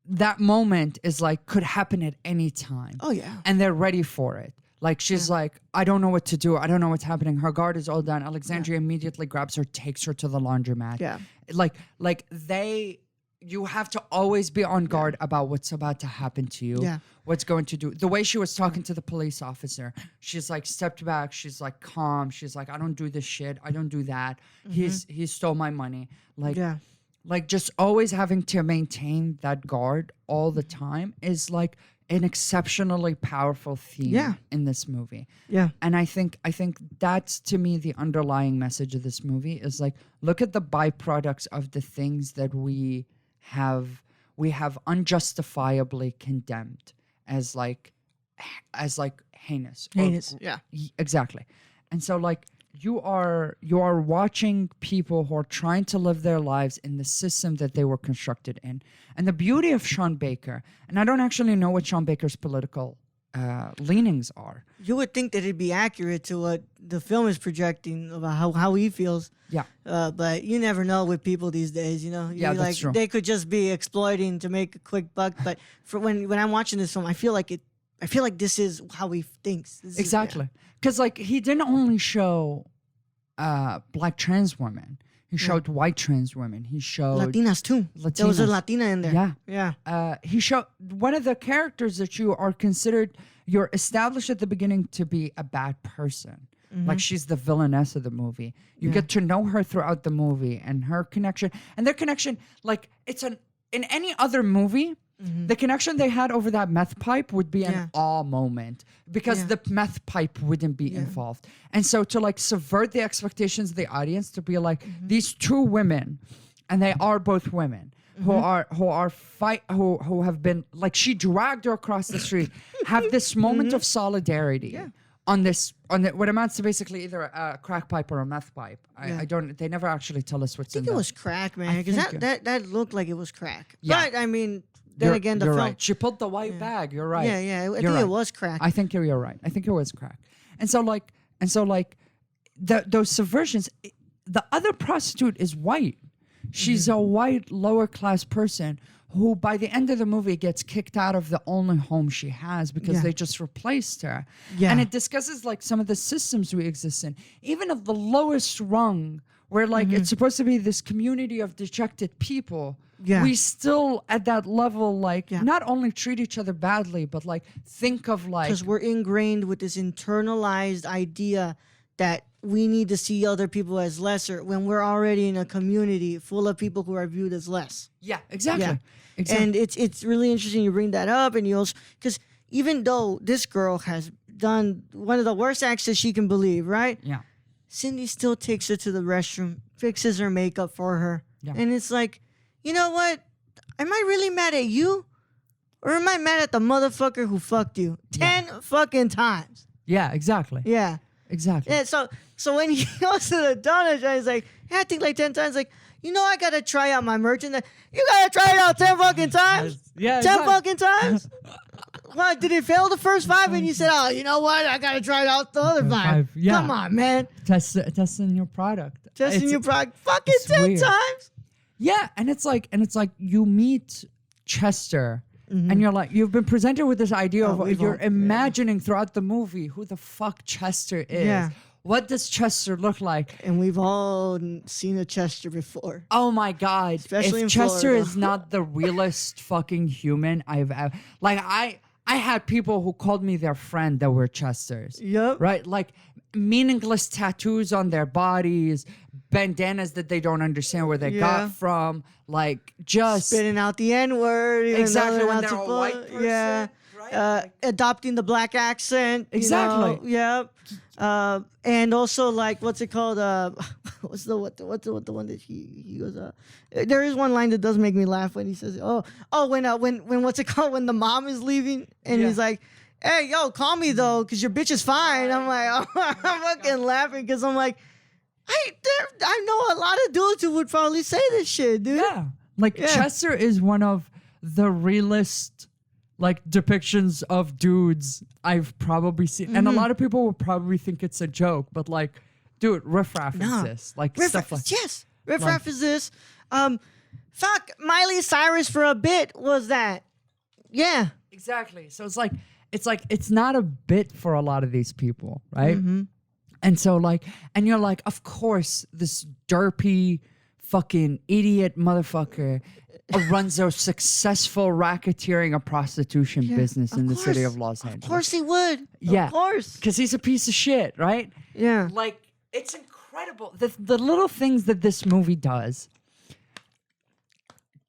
that moment is like could happen at any time. Oh yeah. And they're ready for it. Like she's like, I don't know what to do. I don't know what's happening. Her guard is all done. Alexandria immediately grabs her, takes her to the laundromat. Yeah. You have to always be on guard about what's about to happen to you. Yeah. What's going to do. The way she was talking to the police officer, she's like stepped back. She's like calm. She's like, I don't do this shit. I don't do that. He stole my money. Like just always having to maintain that guard all the time is like an exceptionally powerful theme in this movie. Yeah. And I think that's to me the underlying message of this movie is like, look at the byproducts of the things that we have unjustifiably condemned as heinous. Heinous. Exactly. And so like you are watching people who are trying to live their lives in the system that they were constructed in. And the beauty of Shawn Baker, and I don't actually know what Shawn Baker's political leanings are. You would think that it'd be accurate to what the film is projecting about how he feels. Yeah. But you never know with people these days, you know? That's true. They could just be exploiting to make a quick buck. But for when I'm watching this film, I feel like this is how he thinks. Exactly. Because like he didn't only show black trans women. He showed white trans women. He showed Latinas too. There was a Latina in there. Yeah. He showed one of the characters that you're established at the beginning to be a bad person. Like she's the villainess of the movie. You get to know her throughout the movie and her connection. And their connection, like in any other movie, the connection they had over that meth pipe would be an awe moment because the meth pipe wouldn't be involved. And so to like subvert the expectations of the audience to be like these two women, and they are both women who have been like, she dragged her across the street, have this moment of solidarity on what amounts to basically either a crack pipe or a meth pipe. They never actually tell us what's in I think it was crack, man, because that looked like it was crack. Yeah. But I mean, then again, the film. Right. She pulled the white bag. You're right. Yeah. I think it was crack. I think you're right. I think it was crack. And so those subversions. The other prostitute is white. She's a white lower class person who, by the end of the movie, gets kicked out of the only home she has because they just replaced her. Yeah. And it discusses like some of the systems we exist in, even of the lowest rung, where like it's supposed to be this community of dejected people. Yeah. We still at that level like not only treat each other badly, but like think of like, because we're ingrained with this internalized idea that we need to see other people as lesser when we're already in a community full of people who are viewed as less. Yeah, exactly. Yeah. Exactly. And it's really interesting you bring that up, and you also, because even though this girl has done one of the worst acts that she can believe, right? Yeah. Cindy still takes her to the restroom, fixes her makeup for her. Yeah. And it's like, you know what? Am I really mad at you? Or am I mad at the motherfucker who fucked you 10 fucking times? Yeah, exactly. Yeah. Exactly. Yeah, so when he goes to the donut shop, he's like, yeah, I think like 10 times, like, I gotta try out my merchandise. You gotta try it out 10 fucking times? Yeah, 10 exactly. fucking times? What, did it fail the first 5 and you said, oh, you know what? I gotta try it out the other 5. Five, yeah. Come on, man. Testing your product. Testing It's- your product fucking it's 10 weird. times? Yeah, and it's like you meet Chester and you're like, you've been presented with this idea of we've you're all- imagining throughout the movie who the fuck Chester is. Yeah. What does Chester look like? And we've all seen a Chester before. Oh my God. Especially if in Chester Florida. is not the realest fucking human I've ever, like I had people who called me their friend that were Chesters. Yep. Right? Like meaningless tattoos on their bodies, bandanas that they don't understand where they Yeah. got from, like just Spitting out the N-word. even though Exactly, when not they're a supposed- white person, Yeah. right? Adopting the black accent. Exactly. Yep. And also, like, what's it called? What's the one that he goes? There is one line that does make me laugh when he says, when what's it called? When the mom is leaving and Yeah. he's like, hey, yo, call me though, cause your bitch is fine. I'm like, I'm fucking laughing because I'm like, I know a lot of dudes who would probably say this shit, dude. yeah. Like Yeah. Chester is one of the realest like depictions of dudes I've probably seen. And a lot of people will probably think it's a joke, but like, dude, riffraff No. exists. Like Riff stuff like yes, Riff Raff is this. Fuck, Miley Cyrus for a bit was that. Yeah. Exactly. So it's not a bit for a lot of these people, right? And so and you're like, of course, this derpy fucking idiot motherfucker runs a successful racketeering and prostitution business in the city of Los Angeles. Of course he would. Yeah. Of course. Because he's a piece of shit, right? Yeah. Like, it's incredible. The little things that this movie does.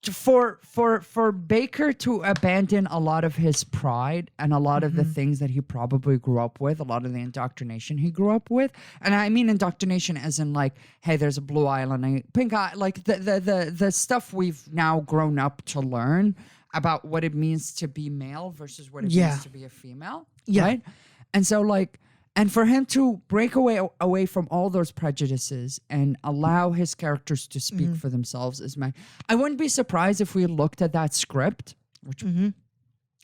For Baker to abandon a lot of his pride and a lot of the things that he probably grew up with, a lot of the indoctrination he grew up with, and I mean indoctrination as in like, hey, there's a blue eye and a pink eye, like the stuff we've now grown up to learn about what it means to be male versus what it means to be a female, right? And so and for him to break away from all those prejudices and allow his characters to speak for themselves is I wouldn't be surprised if we looked at that script,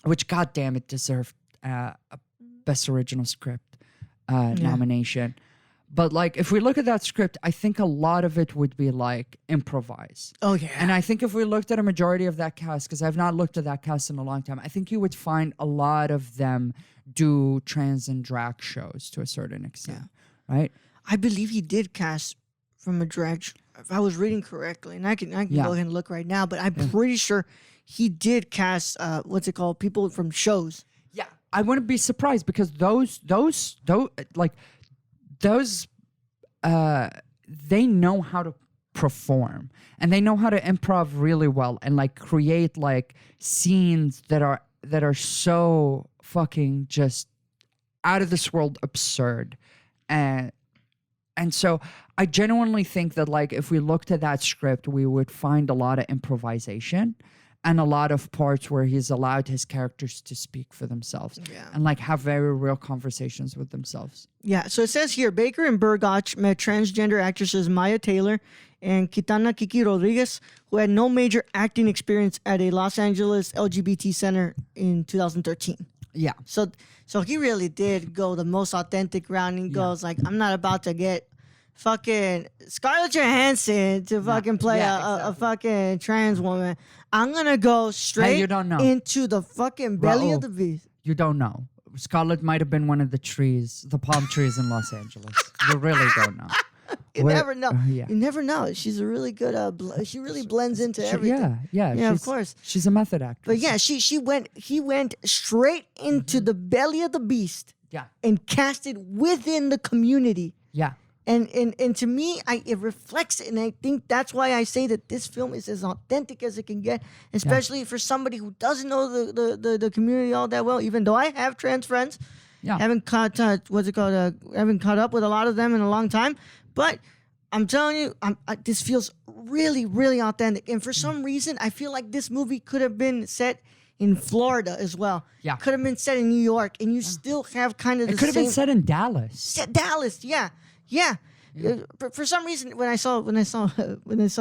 which goddamn it deserved a Best Original Script nomination. But like, if we look at that script, I think a lot of it would be like improvised. Oh yeah. And I think if we looked at a majority of that cast, because I've not looked at that cast in a long time, I think you would find a lot of them do trans and drag shows to a certain extent, right? I believe he did cast from a drag. If I was reading correctly, and I can go ahead and look right now, but I'm pretty sure he did cast what's it called? People from shows. Yeah, I wouldn't be surprised because those they know how to perform and they know how to improv really well and like create like scenes that are so fucking just out of this world absurd. And so I genuinely think that like if we looked at that script, we would find a lot of improvisation and a lot of parts where he's allowed his characters to speak for themselves and like have very real conversations with themselves. Yeah, so it says here, Baker and Burgach met transgender actresses Maya Taylor and Kitana Kiki Rodriguez, who had no major acting experience at a Los Angeles LGBT center in 2013. Yeah. So he really did go the most authentic route, and he goes like, I'm not about to get fucking Scarlett Johansson to fucking play a fucking trans woman. I'm gonna go straight you don't know. into the fucking belly of Raul. the beast. You don't know. Scarlett might have been one of the palm trees in Los Angeles. You really don't know. You never know. Yeah. You never know. She's a really good. She really blends into everything. Yeah, Yeah, of she's- course. She's a method actress. But yeah, he went straight into the belly of the beast Yeah. and cast it within the community Yeah. And to me, it reflects it, and I think that's why I say that this film is as authentic as it can get, especially for somebody who doesn't know the community all that well. Even though I have trans friends, haven't caught haven't caught up with a lot of them in a long time, but I'm telling you, this feels really, really authentic. And for some reason, I feel like this movie could have been set in Florida as well. Yeah. Could have been set in New York, and you still have kind of the It could have same. been set in Dallas. Dallas, yeah. For some reason, when I saw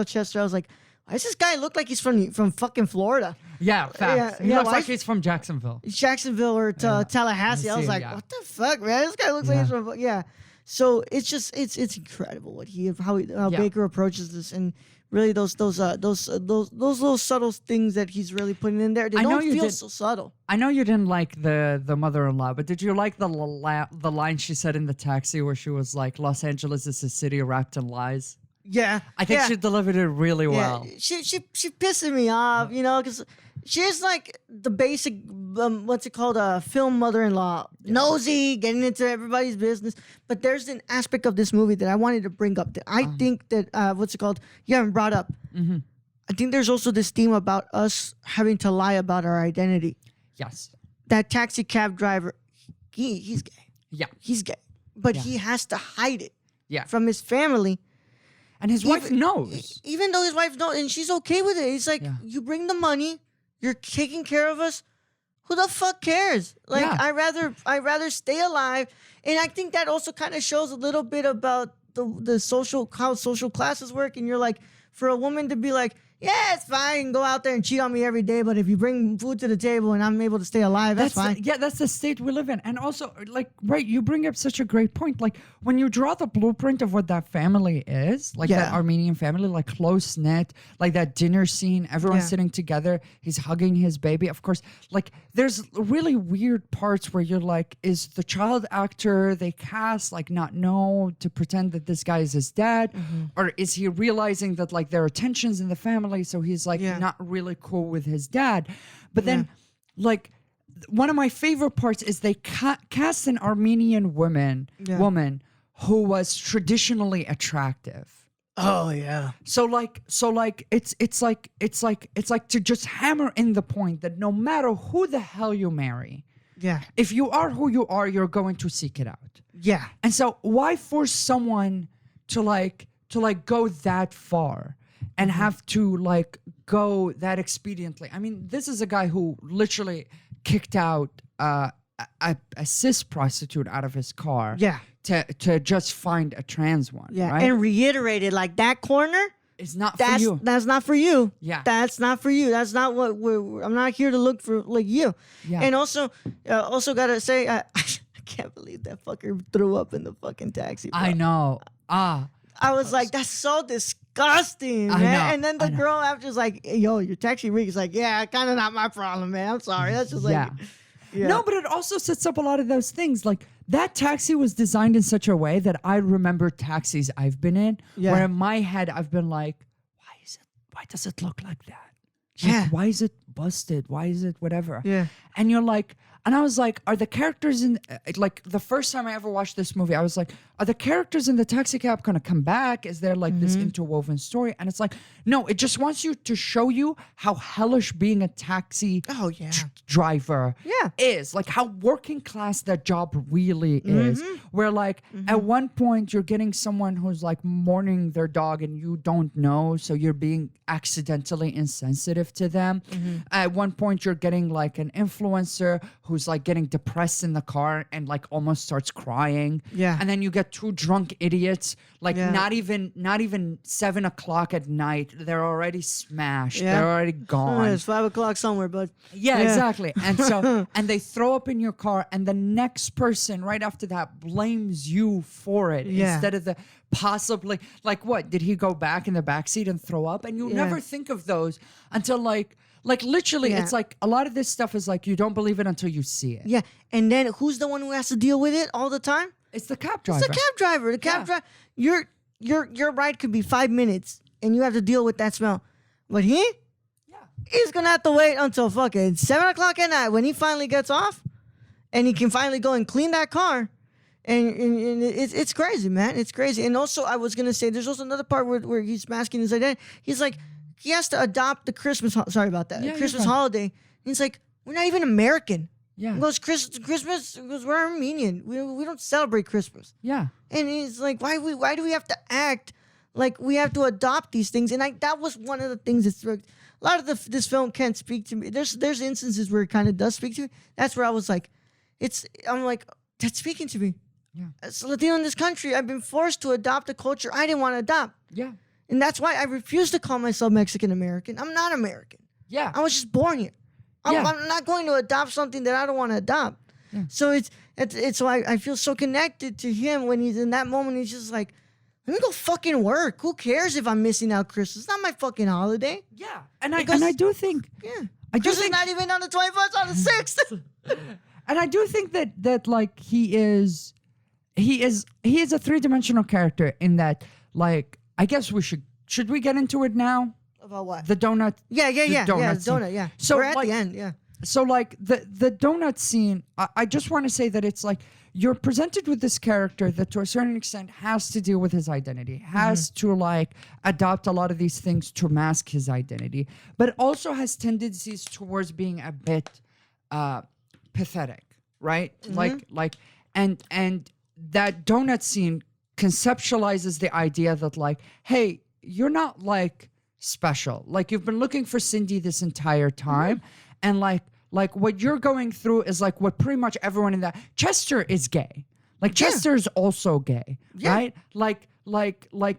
Chester, I was like, why does this guy look like he's from fucking Florida? Yeah, facts. He looks like he's from Jacksonville. Jacksonville or Tallahassee. I was like, what the fuck, man? This guy looks like he's from So it's incredible how Baker approaches this, and really those little subtle things that he's really putting in there. They don't feel so subtle. I know you didn't like the mother-in-law, but did you like the line she said in the taxi where she was like, "Los Angeles is a city wrapped in lies"? Yeah, I think she delivered it really well. She pissing me off, because she's like the basic film mother-in-law, nosy, getting into everybody's business. But there's an aspect of this movie that I wanted to bring up that I think that you haven't brought up. Mm-hmm. I think there's also this theme about us having to lie about our identity. Yes. That taxi cab driver, he's gay. Yeah. He's gay, but he has to hide it. Yeah. From his family. And his wife knows. Even though his wife knows, and she's okay with it. It's like, you bring the money, you're taking care of us. Who the fuck cares? Like, I'd rather stay alive. And I think that also kind of shows a little bit about how social classes work. And you're like, for a woman to be like, yeah, it's fine, go out there and cheat on me every day, but if you bring food to the table and I'm able to stay alive, that's fine. That's the state we live in. And also, you bring up such a great point. Like, when you draw the blueprint of what that family is, that Armenian family, like close-knit, like that dinner scene, everyone sitting together, he's hugging his baby. Of course, like, there's really weird parts where you're like, is the child actor they cast, like, not know to pretend that this guy is his dad? Mm-hmm. Or is he realizing that, like, there are tensions in the family? So he's like not really cool with his dad. But then like one of my favorite parts is they cast an Armenian woman who was traditionally attractive. Oh yeah. So it's like to just hammer in the point that no matter who the hell you marry, if you are who you are, you're going to seek it out. Yeah. And so why force someone to go that far? And have to go that expediently. I mean, this is a guy who literally kicked out a cis prostitute out of his car. To just find a trans one. Yeah. Right? And reiterated that corner is not for you. That's not for you. Yeah. That's not for you. That's not what I'm not here to look for you. Yeah. And also gotta say, I can't believe that fucker threw up in the fucking taxi. Bro. I know. I was like, that's so disgusting, man. And then the girl after is like, hey, yo, your taxi rig is like, yeah, kind of not my problem, man. I'm sorry. That's just like, No, but it also sets up a lot of those things. Like, that taxi was designed in such a way that I remember taxis I've been in, where in my head I've been like, why does it look like that? Like, why is it busted? Why is it whatever? Yeah. And you're like, and I was like, are the characters in, like, the first time I ever watched this movie, I was like, are the characters in the taxi cab going to come back? Is there this interwoven story? And it's like, no, it just wants you to show you how hellish being a taxi driver is. Like, how working class that job really is. Where, at one point, you're getting someone who's, mourning their dog and you don't know, so you're being accidentally insensitive to them. At one point, you're getting, an influencer who's, getting depressed in the car and, almost starts crying. Yeah. And then you get two drunk idiots, not even 7 o'clock at night. They're already smashed. They're already gone. It's 5 o'clock somewhere, but yeah, exactly. And so, and they throw up in your car, and the next person right after that blames you for it instead of the possibly, what, did he go back in the backseat and throw up? And you never think of those until literally, it's a lot of this stuff is you don't believe it until you see it. Yeah. And then who's the one who has to deal with it all the time? It's the cab driver. It's the cab driver. The cab driver. Your ride could be 5 minutes and you have to deal with that smell. But he's gonna have to wait until fucking 7 o'clock at night when he finally gets off and he can finally go and clean that car. And it's crazy, man. It's crazy. And also, I was gonna say, there's also another part where he's masking his identity. He's like, he has to adopt the Christmas. Sorry about that. Yeah, you're Christmas fine. holiday. And he's like, we're not even American. Yeah. He goes, Christmas. He goes, we're Armenian. We don't celebrate Christmas. Yeah. And he's like, why do we have to act like we have to adopt these things? And that was one of the things that's a lot of this film can't speak to me. There's instances where it kind of does speak to me. That's where I was like, I'm like, that's speaking to me. Yeah. As a Latino in this country, I've been forced to adopt a culture I didn't want to adopt. Yeah. And that's why I refuse to call myself Mexican American. I'm not American. Yeah. I was just born here. I'm Yeah. not going to adopt something that I don't want to adopt. Yeah. So it's so I feel so connected to him when he's in that moment. He's just like, let me go fucking work. Who cares if I'm missing out Christmas? It's not my fucking holiday. Yeah. And I Because- do think Yeah. I do Christmas think not even on the 21st, on the 6th. and I do think that like he is a three-dimensional character in that, like, I guess we should we get into it now? About what? The donut. Yeah, the donut scene. donut, yeah. So, We're at like- the end, yeah. So like the donut scene, I just want to say that it's like you're presented with this character that to a certain extent has to deal with his identity, has to like adopt a lot of these things to mask his identity, but also has tendencies towards being a bit pathetic, right? Like and that donut scene conceptualizes the idea that like, hey, you're not like special. Like you've been looking for Cindy this entire time. And like what you're going through is like what pretty much everyone in that Chester is gay. Like Chester is also gay, right? Like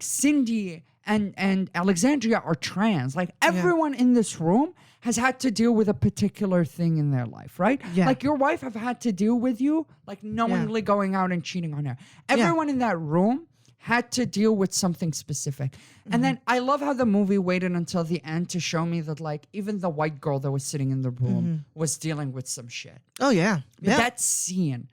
Cindy and Alexandria are trans. Like everyone in this room has had to deal with a particular thing in their life, right? Yeah. Like your wife have had to deal with you, like knowingly going out and cheating on her. Everyone in that room had to deal with something specific. And then I love how the movie waited until the end to show me that like even the white girl that was sitting in the room was dealing with some shit. Oh, yeah. But that scene,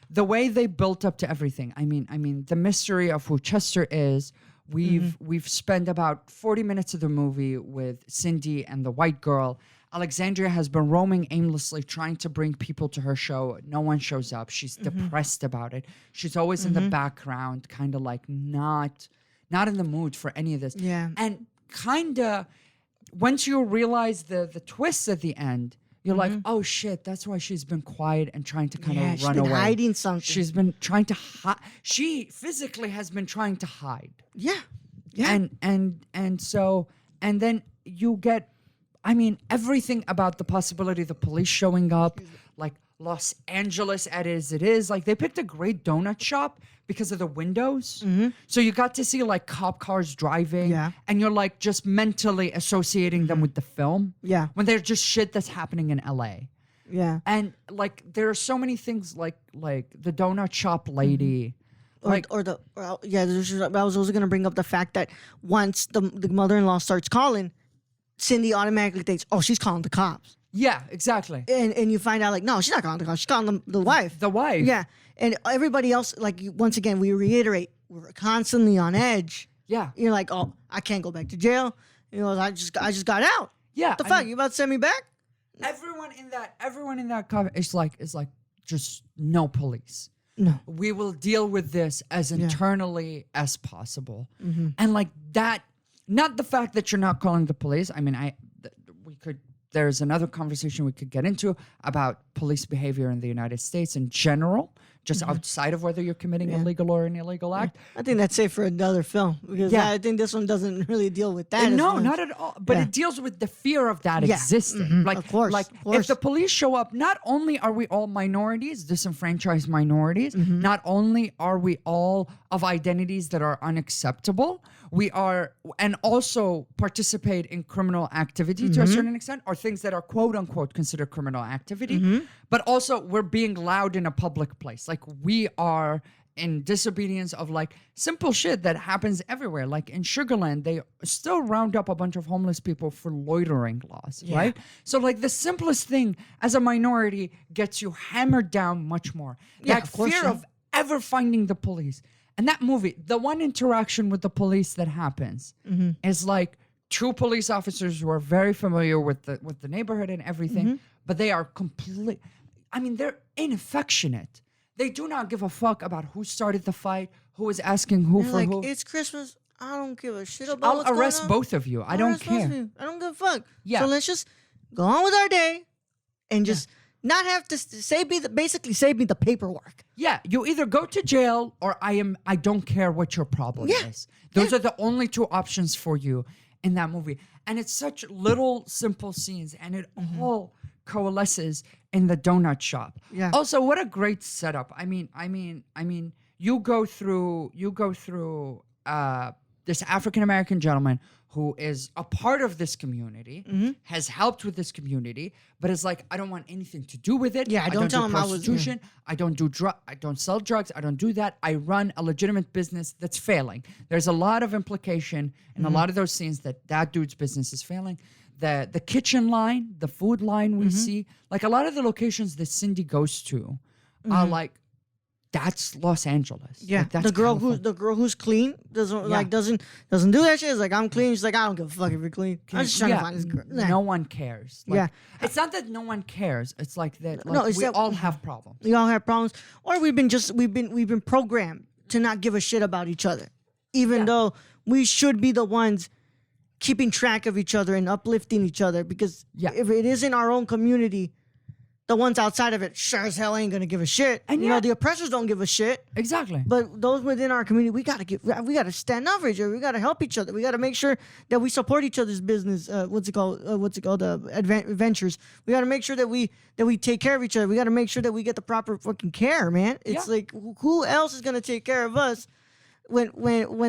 the way they built up to everything, I mean, the mystery of who Chester is, we've spent about 40 minutes of the movie with Cindy and the white girl. Alexandria has been roaming aimlessly trying to bring people to her show. No one shows up. She's depressed about it. She's always in the background, kind of like not in the mood for any of this. Yeah. And kind of once you realize the twists at the end, you're like, oh shit, that's why she's been quiet and trying to kind of she's run been away. hiding something. She's been trying to hide. She physically has been trying to hide. Yeah. Yeah. And so then you get, I mean, everything about the possibility of the police showing up, like Los Angeles as it is. Like they picked a great donut shop because of the windows. So you got to see like cop cars driving. Yeah. And you're like just mentally associating them with the film. Yeah. When they're just shit that's happening in LA. Yeah. And like there are so many things like the donut shop lady. I was also going to bring up the fact that once the mother-in-law starts calling, Cindy automatically thinks, oh, she's calling the cops. Yeah, exactly. And you find out, like, no, she's not calling the cops. She's calling the wife. The wife. Yeah. And everybody else, like, once again, we reiterate, we're constantly on edge. Yeah. You're like, oh, I can't go back to jail. You know, I just got out. Yeah. What the I fuck? mean, You about to send me back? everyone in that cover is like just no police. No. We will deal with this as internally as possible. And like that, not the fact that you're not calling the police. I mean, there's another conversation we could get into about police behavior in the United States in general, just outside of whether you're committing a legal or an illegal act. I think that's safe for another film because I think this one doesn't really deal with that. No, as much. not at all. But it deals with the fear of that existing. Like, Of course, like of course. if the police show up, not only are we all minorities, disenfranchised minorities, not only are we all of identities that are unacceptable, we are, and also participate in criminal activity to a certain extent, or things that are quote unquote considered criminal activity, but also we're being loud in a public place. Like we are in disobedience of like simple shit that happens everywhere. Like in Sugarland, they still round up a bunch of homeless people for loitering laws, right? So like the simplest thing as a minority gets you hammered down much more. That of course, fear yeah. of ever finding the police. And that movie, the one interaction with the police that happens is like two police officers who are very familiar with the neighborhood and everything, but they are they're inaffectionate. They do not give a fuck about who started the fight, who is asking who They're for like, who. it's Christmas. I don't give a shit about I'll what's going arrest on. both of you. I I'll don't arrest both of care. you. I don't give a fuck. Yeah. So let's just go on with our day and just not have to basically save me the paperwork. Yeah, you either go to jail or I don't care what your problem is. Those are the only two options for you in that movie. And it's such little simple scenes and it all coalesces in the donut shop. Yeah. Also, what a great setup. I mean, you go through this African American gentleman who is a part of this community, has helped with this community, but is like, I don't want anything to do with it. Yeah, I don't tell him I was- prostitution. I don't do I don't sell drugs. I don't do that. I run a legitimate business that's failing. There's a lot of implication in a lot of those scenes that dude's business is failing. The kitchen line, the food line we see, like a lot of the locations that Cindy goes to are like, that's Los Angeles. Yeah, Like, that's the girl California. who's clean doesn't doesn't do that shit. It's like, I'm clean. She's like, I don't give a fuck if you're clean. I'm just trying to find this girl. Nah. No one cares. Like, Yeah. It's not that no one cares. It's like that. Like, No, it's we that- all have problems. We all have problems, or we've been programmed to not give a shit about each other, even though we should be the ones keeping track of each other and uplifting each other. Because if it isn't our own community, the ones outside of it sure as hell ain't gonna give a shit. And you know, the oppressors don't give a shit. Exactly. But those within our community, we gotta stand up for each other. We gotta help each other. We gotta make sure that we support each other's business. Ventures. We gotta make sure that we take care of each other. We gotta make sure that we get the proper fucking care, man. It's like, who else is gonna take care of us when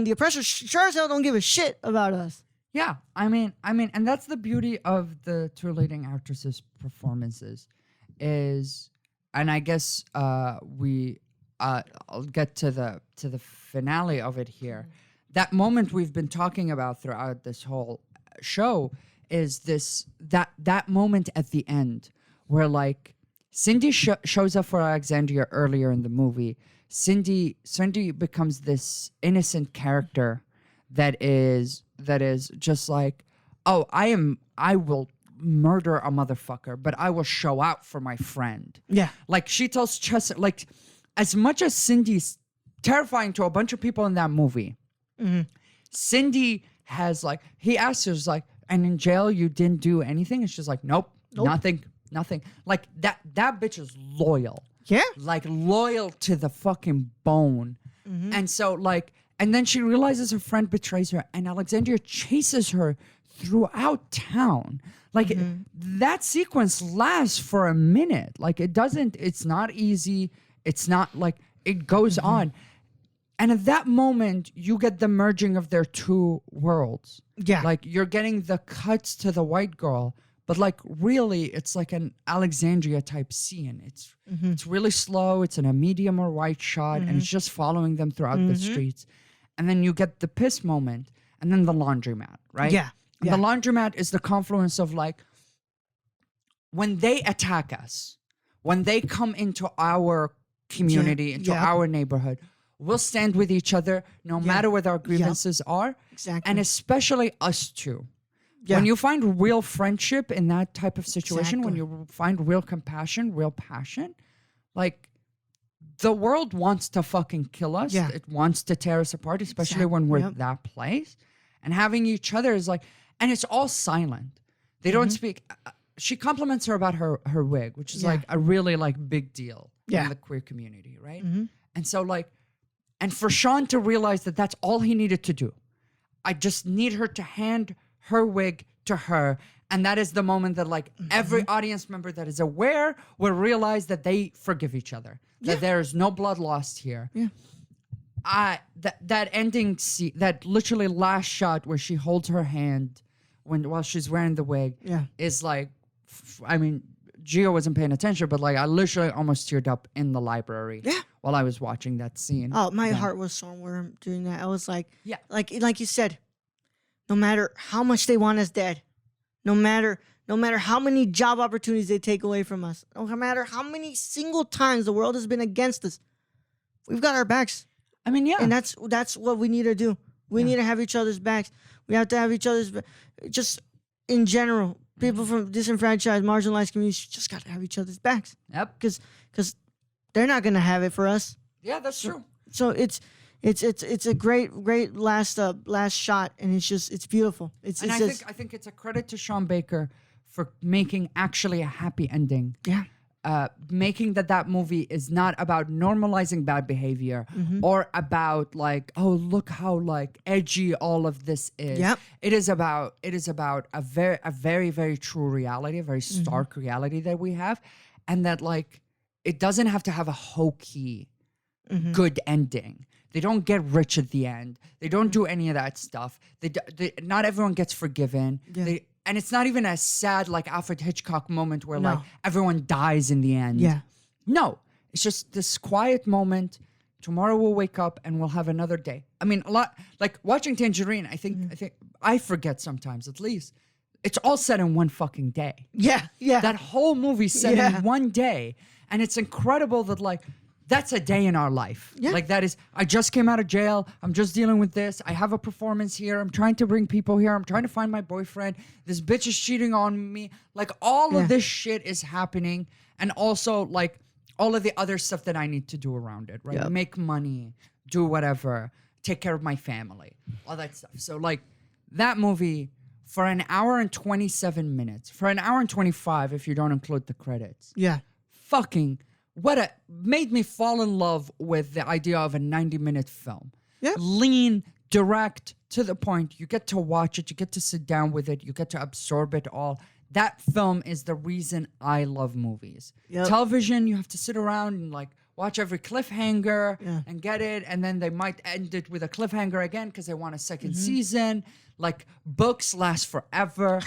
the oppressors sure as hell don't give a shit about us? Yeah, I mean, and that's the beauty of the two leading actresses' performances, and I guess I'll get to the finale of it here. That moment we've been talking about throughout this whole show is that moment at the end where like Cindy shows up for Alexandria earlier in the movie. Cindy becomes this innocent character that is just like, oh, I will murder a motherfucker, but I will show out for my friend. Yeah. Like she tells Chester, like as much as Cindy's terrifying to a bunch of people in that movie, Cindy has like, he asks her, like, and in jail you didn't do anything? And she's like, nope. Nothing. Like that bitch is loyal. Yeah. Like loyal to the fucking bone. And so like, and then she realizes her friend betrays her and Alexandria chases her throughout town. Like that sequence lasts for a minute. Like it's not easy. It's not like, it goes on. And at that moment, you get the merging of their two worlds. Yeah. Like you're getting the cuts to the white girl, but like really it's like an Alexandria type scene. It's really slow. It's in a medium or wide shot and it's just following them throughout the streets. And then you get the piss moment and then the laundromat, right? Yeah. And the laundromat is the confluence of like, when they attack us, when they come into our community, into our neighborhood, we'll stand with each other no matter what our grievances are. Exactly. And especially us two. When you find real friendship in that type of situation, when you find real compassion, real passion, like the world wants to fucking kill us. Yeah. It wants to tear us apart, especially when we're that place. And having each other is like, and it's all silent. They don't speak. She compliments her about her wig, which is like a really like big deal in the queer community, right? And so like, and for Shawn to realize that that's all he needed to do. I just need her to hand her wig to her. And that is the moment that like every audience member that is aware will realize that they forgive each other. That there is no blood lost here. Yeah. That ending scene, that literally last shot where she holds her hand while she's wearing the wig is like, I mean, Gio wasn't paying attention, but like I literally almost teared up in the library while I was watching that scene. Oh, my heart was so warm doing that. I was like, Yeah. like you said, no matter how much they want us dead, no matter how many job opportunities they take away from us, no matter how many single times the world has been against us, we've got our backs. I mean, yeah. And that's what we need to do. We need to have each other's backs. We have to have each other's, just in general, people from disenfranchised, marginalized communities just got to have each other's backs. Yep. Because they're not gonna have it for us. Yeah, that's true. So it's a great last shot, and it's beautiful. And I think it's a credit to Shawn Baker for making actually a happy ending. Yeah. Making that movie is not about normalizing bad behavior or about like, oh, look how like edgy all of this is. Yep. It is about a very, very true reality, a very stark reality that we have, and that like it doesn't have to have a hokey good ending. They don't get rich at the end. They don't do any of that stuff. Not everyone gets forgiven. Yeah. And it's not even a sad like Alfred Hitchcock moment where No. like everyone dies in the end. Yeah. No, it's just this quiet moment. Tomorrow we'll wake up and we'll have another day. I mean, a lot like watching Tangerine. I think I forget sometimes at least. It's all set in one fucking day. Yeah. That whole movie set in one day, and it's incredible that like. That's a day in our life. Yeah. Like that is, I just came out of jail. I'm just dealing with this. I have a performance here. I'm trying to bring people here. I'm trying to find my boyfriend. This bitch is cheating on me. Like all of this shit is happening. And also like all of the other stuff that I need to do around it, right? Yep. Make money, do whatever, take care of my family, all that stuff. So like that movie for an hour and 27 minutes, for an hour and 25 if you don't include the credits. Yeah. Fucking made me fall in love with the idea of a 90-minute film. Yeah. Lean, direct, to the point. You get to watch it. You get to sit down with it. You get to absorb it all. That film is the reason I love movies. Yep. Television, you have to sit around and like watch every cliffhanger and get it. And then they might end it with a cliffhanger again because they want a second season. Like books last forever.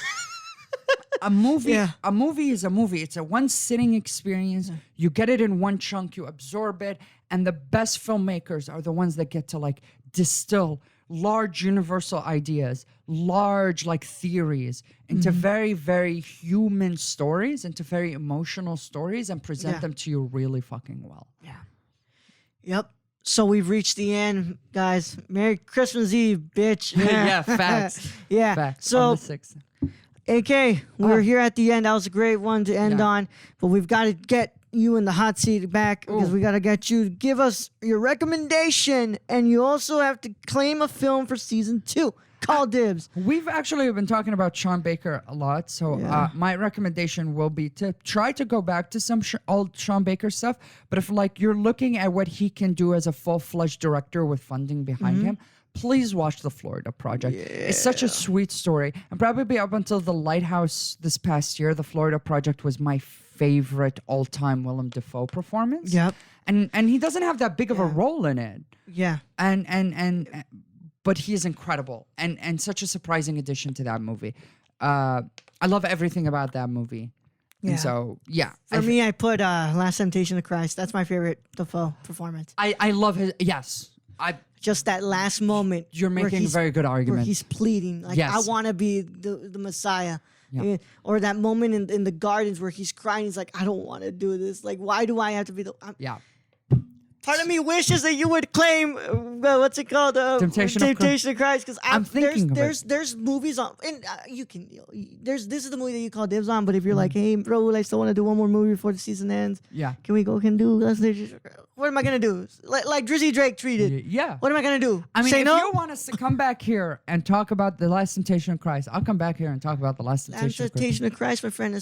A movie is a movie. It's a one sitting experience. You get it in one chunk, you absorb it, and the best filmmakers are the ones that get to like distill large universal ideas, large like theories into very, very human stories, into very emotional stories, and present them to you really fucking well. Yeah. Yep. So we've reached the end, guys. Merry Christmas Eve, bitch. Yeah, facts. Yeah. Facts. So On the 6th. AK, we're here at the end. That was a great one to end Yeah. on, but we've got to get you in the hot seat back because we got to get you to give us your recommendation, and you also have to claim a film for season 2. Call dibs. We've actually been talking about Shawn Baker a lot, so my recommendation will be to try to go back to some old Shawn Baker stuff. But if like you're looking at what he can do as a full-fledged director with funding behind him, please watch The Florida Project. It's such a sweet story. And probably up until The Lighthouse this past year, The Florida Project was my favorite all-time Willem Dafoe performance. Yep. And he doesn't have that big of a role in it. Yeah. But he is incredible and such a surprising addition to that movie. I love everything about that movie. Yeah. And so, yeah. For me, I put Last Temptation of Christ. That's my favorite Dafoe performance. I love his, Just that last moment. You're where making a he's- very good Where argument. he's pleading. Like, Yes. I want to be the Messiah. Yeah. Yeah. Or that moment in the gardens where he's crying. He's like, I don't want to do this. Like, why do I have to be the... Yeah. Part of me wishes that you would claim what's it called? Temptation of Christ. Because I'm thinking of it. there's movies on, and you can this is the movie that you call dibs on. But if you're like, hey, Raul, I still want to do one more movie before the season ends. Yeah. Can we go? Can do? What am I gonna do? Like Drizzy Drake treated. Yeah. What am I gonna do? I mean, say if no. you want us to come back here and talk about The Last Temptation of Christ, I'll come back here and talk about The Last Temptation of Christ. Temptation of Christ, my friend,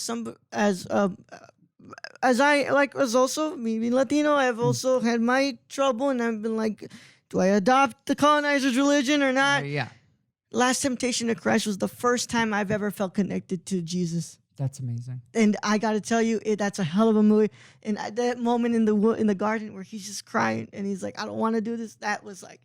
as I like was also me being Latino, I've also had my trouble, and I've been like, do I adopt the colonizer's religion or not? Yeah. Last Temptation of Christ was the first time I've ever felt connected to Jesus, That's amazing. and I got to tell you, that's a hell of a movie. And that moment in the garden where he's just crying and he's like, I don't want to do this. That was like,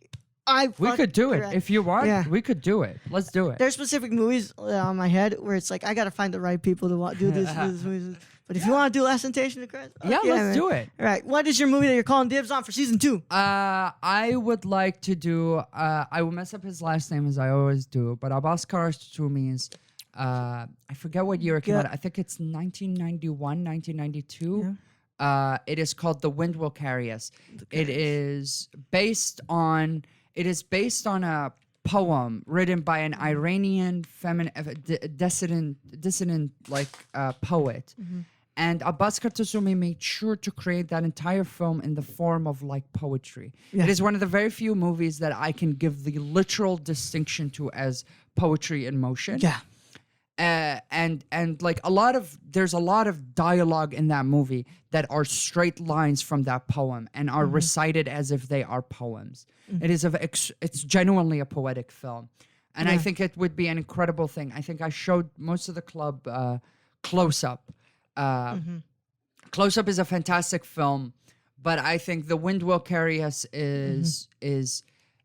We could do it. If you want, Yeah. we could do it. Let's do it. There's specific movies on my head where it's like I gotta find the right people to do this movie. But if you want to do Last Temptation of Christ, Yeah, let's do it. All right, what is your movie that you're calling dibs on for season 2? I would like to do. I will mess up his last name as I always do, but Abbas Karastumi's. I forget what year it came Yeah. out. I think it's 1991, 1992. It is called The Wind Will Carry Us. It is based on a poem written by an Iranian dissident like poet. And Abbas Kartasumi made sure to create that entire film in the form of like poetry. It is one of the very few movies that I can give the literal distinction to as poetry in motion. Yeah. And like there's a lot of dialogue in that movie that are straight lines from that poem and are recited as if they are poems. It's genuinely a poetic film. And I think it would be an incredible thing. I think I showed most of the club Close Up. Close Up is a fantastic film, but I think The Wind Will Carry Us is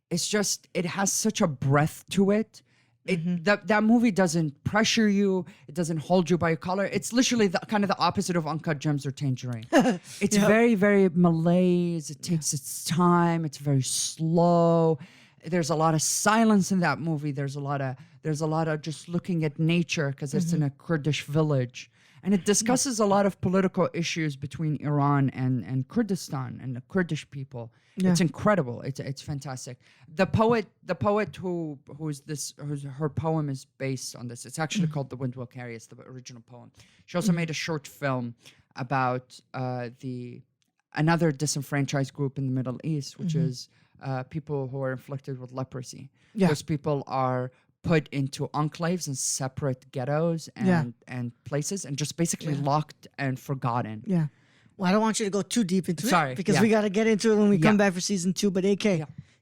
just, it has such a breadth to it. That movie doesn't pressure you. It doesn't hold you by your collar. It's literally kind of the opposite of Uncut Gems or Tangerine. It's very, very malaise. It takes its time. It's very slow. There's a lot of silence in that movie. There's a lot of just looking at nature because it's in a Kurdish village. And it discusses a lot of political issues between Iran and Kurdistan and the Kurdish people. Yeah. It's incredible. It's fantastic. The poet who's her poem is based on this. It's actually called The Wind Will Carry. It's the original poem. She also made a short film about another disenfranchised group in the Middle East, which is people who are inflicted with leprosy. Yeah. Those people are put into enclaves and separate ghettos and places and just basically locked and forgotten. Yeah. Well, I don't want you to go too deep into it because we got to get into it when we come back for season 2. But AK,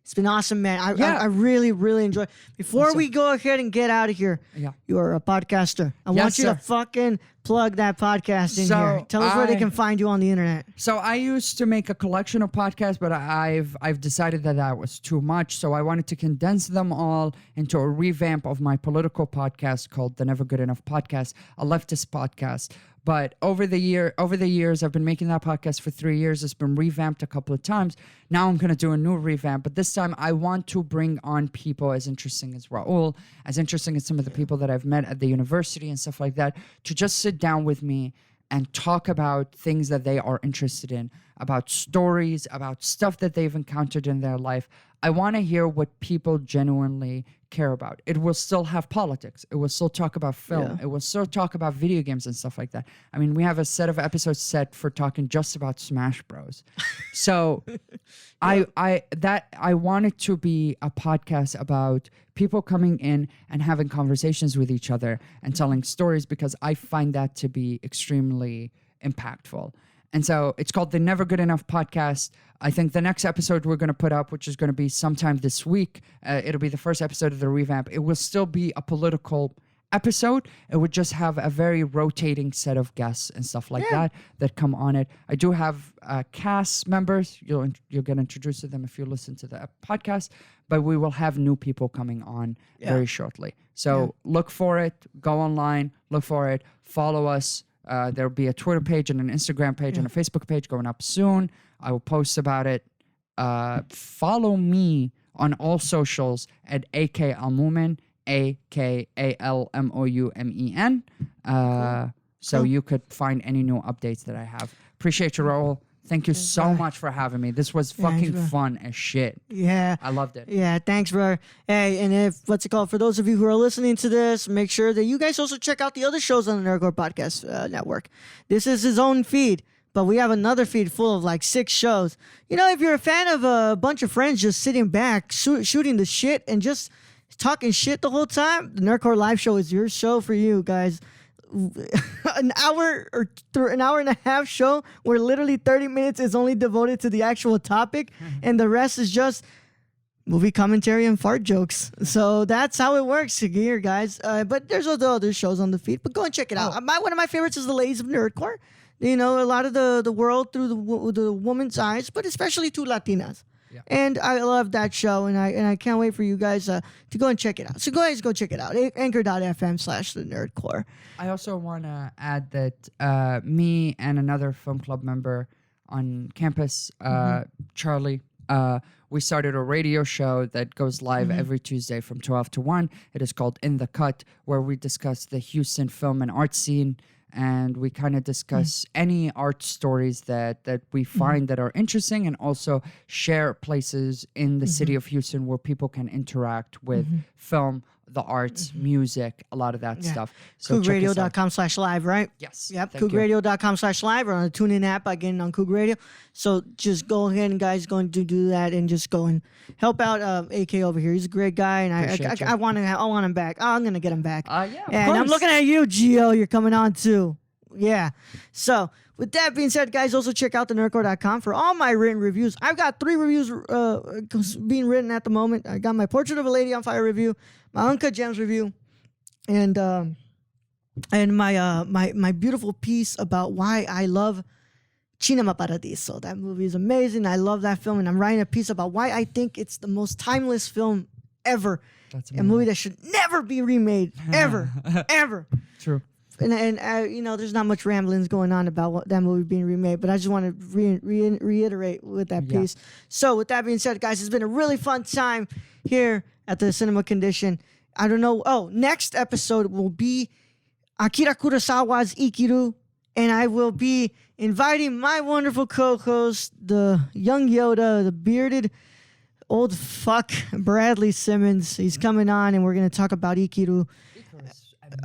it's been awesome, man. I really, really enjoy. Before we go ahead and get out of here, you are a podcaster. I want you to fucking plug that podcast in here. Tell us where they can find you on the internet. So I used to make a collection of podcasts, but I've decided that was too much. So I wanted to condense them all into a revamp of my political podcast called The Never Good Enough Podcast, a leftist podcast. But over the years, I've been making that podcast for 3 years. It's been revamped a couple of times. Now I'm going to do a new revamp. But this time I want to bring on people as interesting as Raul, as interesting as some of the people that I've met at the university and stuff like that, to just sit down with me and talk about things that they are interested in, about stories, about stuff that they've encountered in their life. I want to hear what people genuinely care about. It will still have politics. It will still talk about film. It will still talk about video games and stuff like that. I mean, we have a set of episodes set for talking just about Smash Bros. So I want it to be a podcast about people coming in and having conversations with each other and telling stories, because I find that to be extremely impactful. And so it's called The Never Good Enough Podcast. I think the next episode we're going to put up, which is going to be sometime this week, it'll be the first episode of the revamp. It will still be a political episode. It would just have a very rotating set of guests and stuff like that come on it. I do have cast members. You'll get introduced to them if you listen to the podcast, but we will have new people coming on very shortly. So look for it. Go online. Look for it. Follow us. There'll be a Twitter page and an Instagram page and a Facebook page going up soon. I will post about it. Follow me on all socials at AK AL-Moumen, AKALMOUMEN. So you could find any new updates that I have. Appreciate you, Raul. Thank you so much for having me. This was fucking fun as shit. Yeah. I loved it. Yeah, thanks, bro. Hey, and for those of you who are listening to this, make sure that you guys also check out the other shows on the Nerdcore Podcast Network. This is his own feed, but we have another feed full of like 6 shows. You know, if you're a fan of a bunch of friends just sitting back, shooting the shit and just talking shit the whole time, the Nerdcore Live Show is your show for you, guys. An hour and a half show where literally 30 minutes is only devoted to the actual topic and the rest is just movie commentary and fart jokes. So that's how it works here, guys. But there's other shows on the feed, but go and check it out. One of my favorites is the Ladies of Nerdcore. You know, a lot of the world through the woman's eyes, but especially 2 Latinas. Yeah. And I love that show, and I can't wait for you guys to go and check it out. So go check it out. Anchor.fm/thenerdcore. I also want to add that me and another film club member on campus, Charlie, we started a radio show that goes live every Tuesday from 12 to 1. It is called In the Cut, where we discuss the Houston film and art scene. And we kind of discuss any art stories that we find that are interesting, and also share places in the city of Houston where people can interact with film the arts, music, a lot of that stuff. So CougRadio.com/live, right? Yes. Yep, thank you. CougRadio.com/live or on the TuneIn app by getting on Coug Radio. So just go ahead and guys going to do that and just go and help out AK over here. He's a great guy and Appreciate you. I want him back. I'm gonna get him back. Yeah, of and I'm course. looking at you, Gio. You're coming on too. Yeah. So with that being said, guys, also check out thenerdcore.com for all my written reviews. I've got 3 reviews being written at the moment. I got my Portrait of a Lady on Fire review, my Uncut Gems review, and my beautiful piece about why I love Cinema Paradiso. That movie is amazing. I love that film, and I'm writing a piece about why I think it's the most timeless film ever. That's a movie that should never be remade, ever, ever. True. And you know, there's not much ramblings going on about that movie being remade, but I just want to reiterate with that piece. So with that being said, guys, it's been a really fun time here at the Cinema Condition. I don't know. Oh, next episode will be Akira Kurosawa's Ikiru, and I will be inviting my wonderful co-host, the young Yoda, the bearded old fuck, Bradley Simmons. He's coming on, and we're going to talk about Ikiru.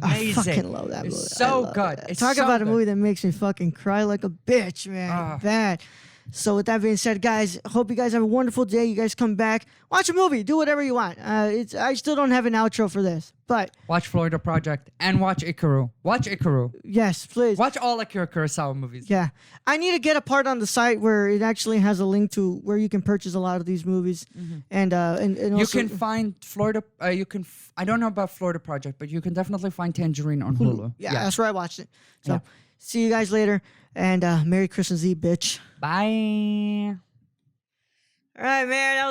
Amazing. I fucking love that movie. It's so good. It's Talk about a movie that makes me fucking cry like a bitch, man. Bad. So with that being said, guys, hope you guys have a wonderful day. You guys come back, watch a movie, do whatever you want. I still don't have an outro for this, but watch Florida Project and watch Ikaru. Watch Ikaru. Yes, please. Watch all Akira Kurosawa movies. Yeah, I need to get a part on the site where it actually has a link to where you can purchase a lot of these movies, and also you can find Florida. I don't know about Florida Project, but you can definitely find Tangerine on Hulu. Yeah, that's where I watched it. So see you guys later, and Merry Christmas Eve, bitch. Bye. All right, man. That was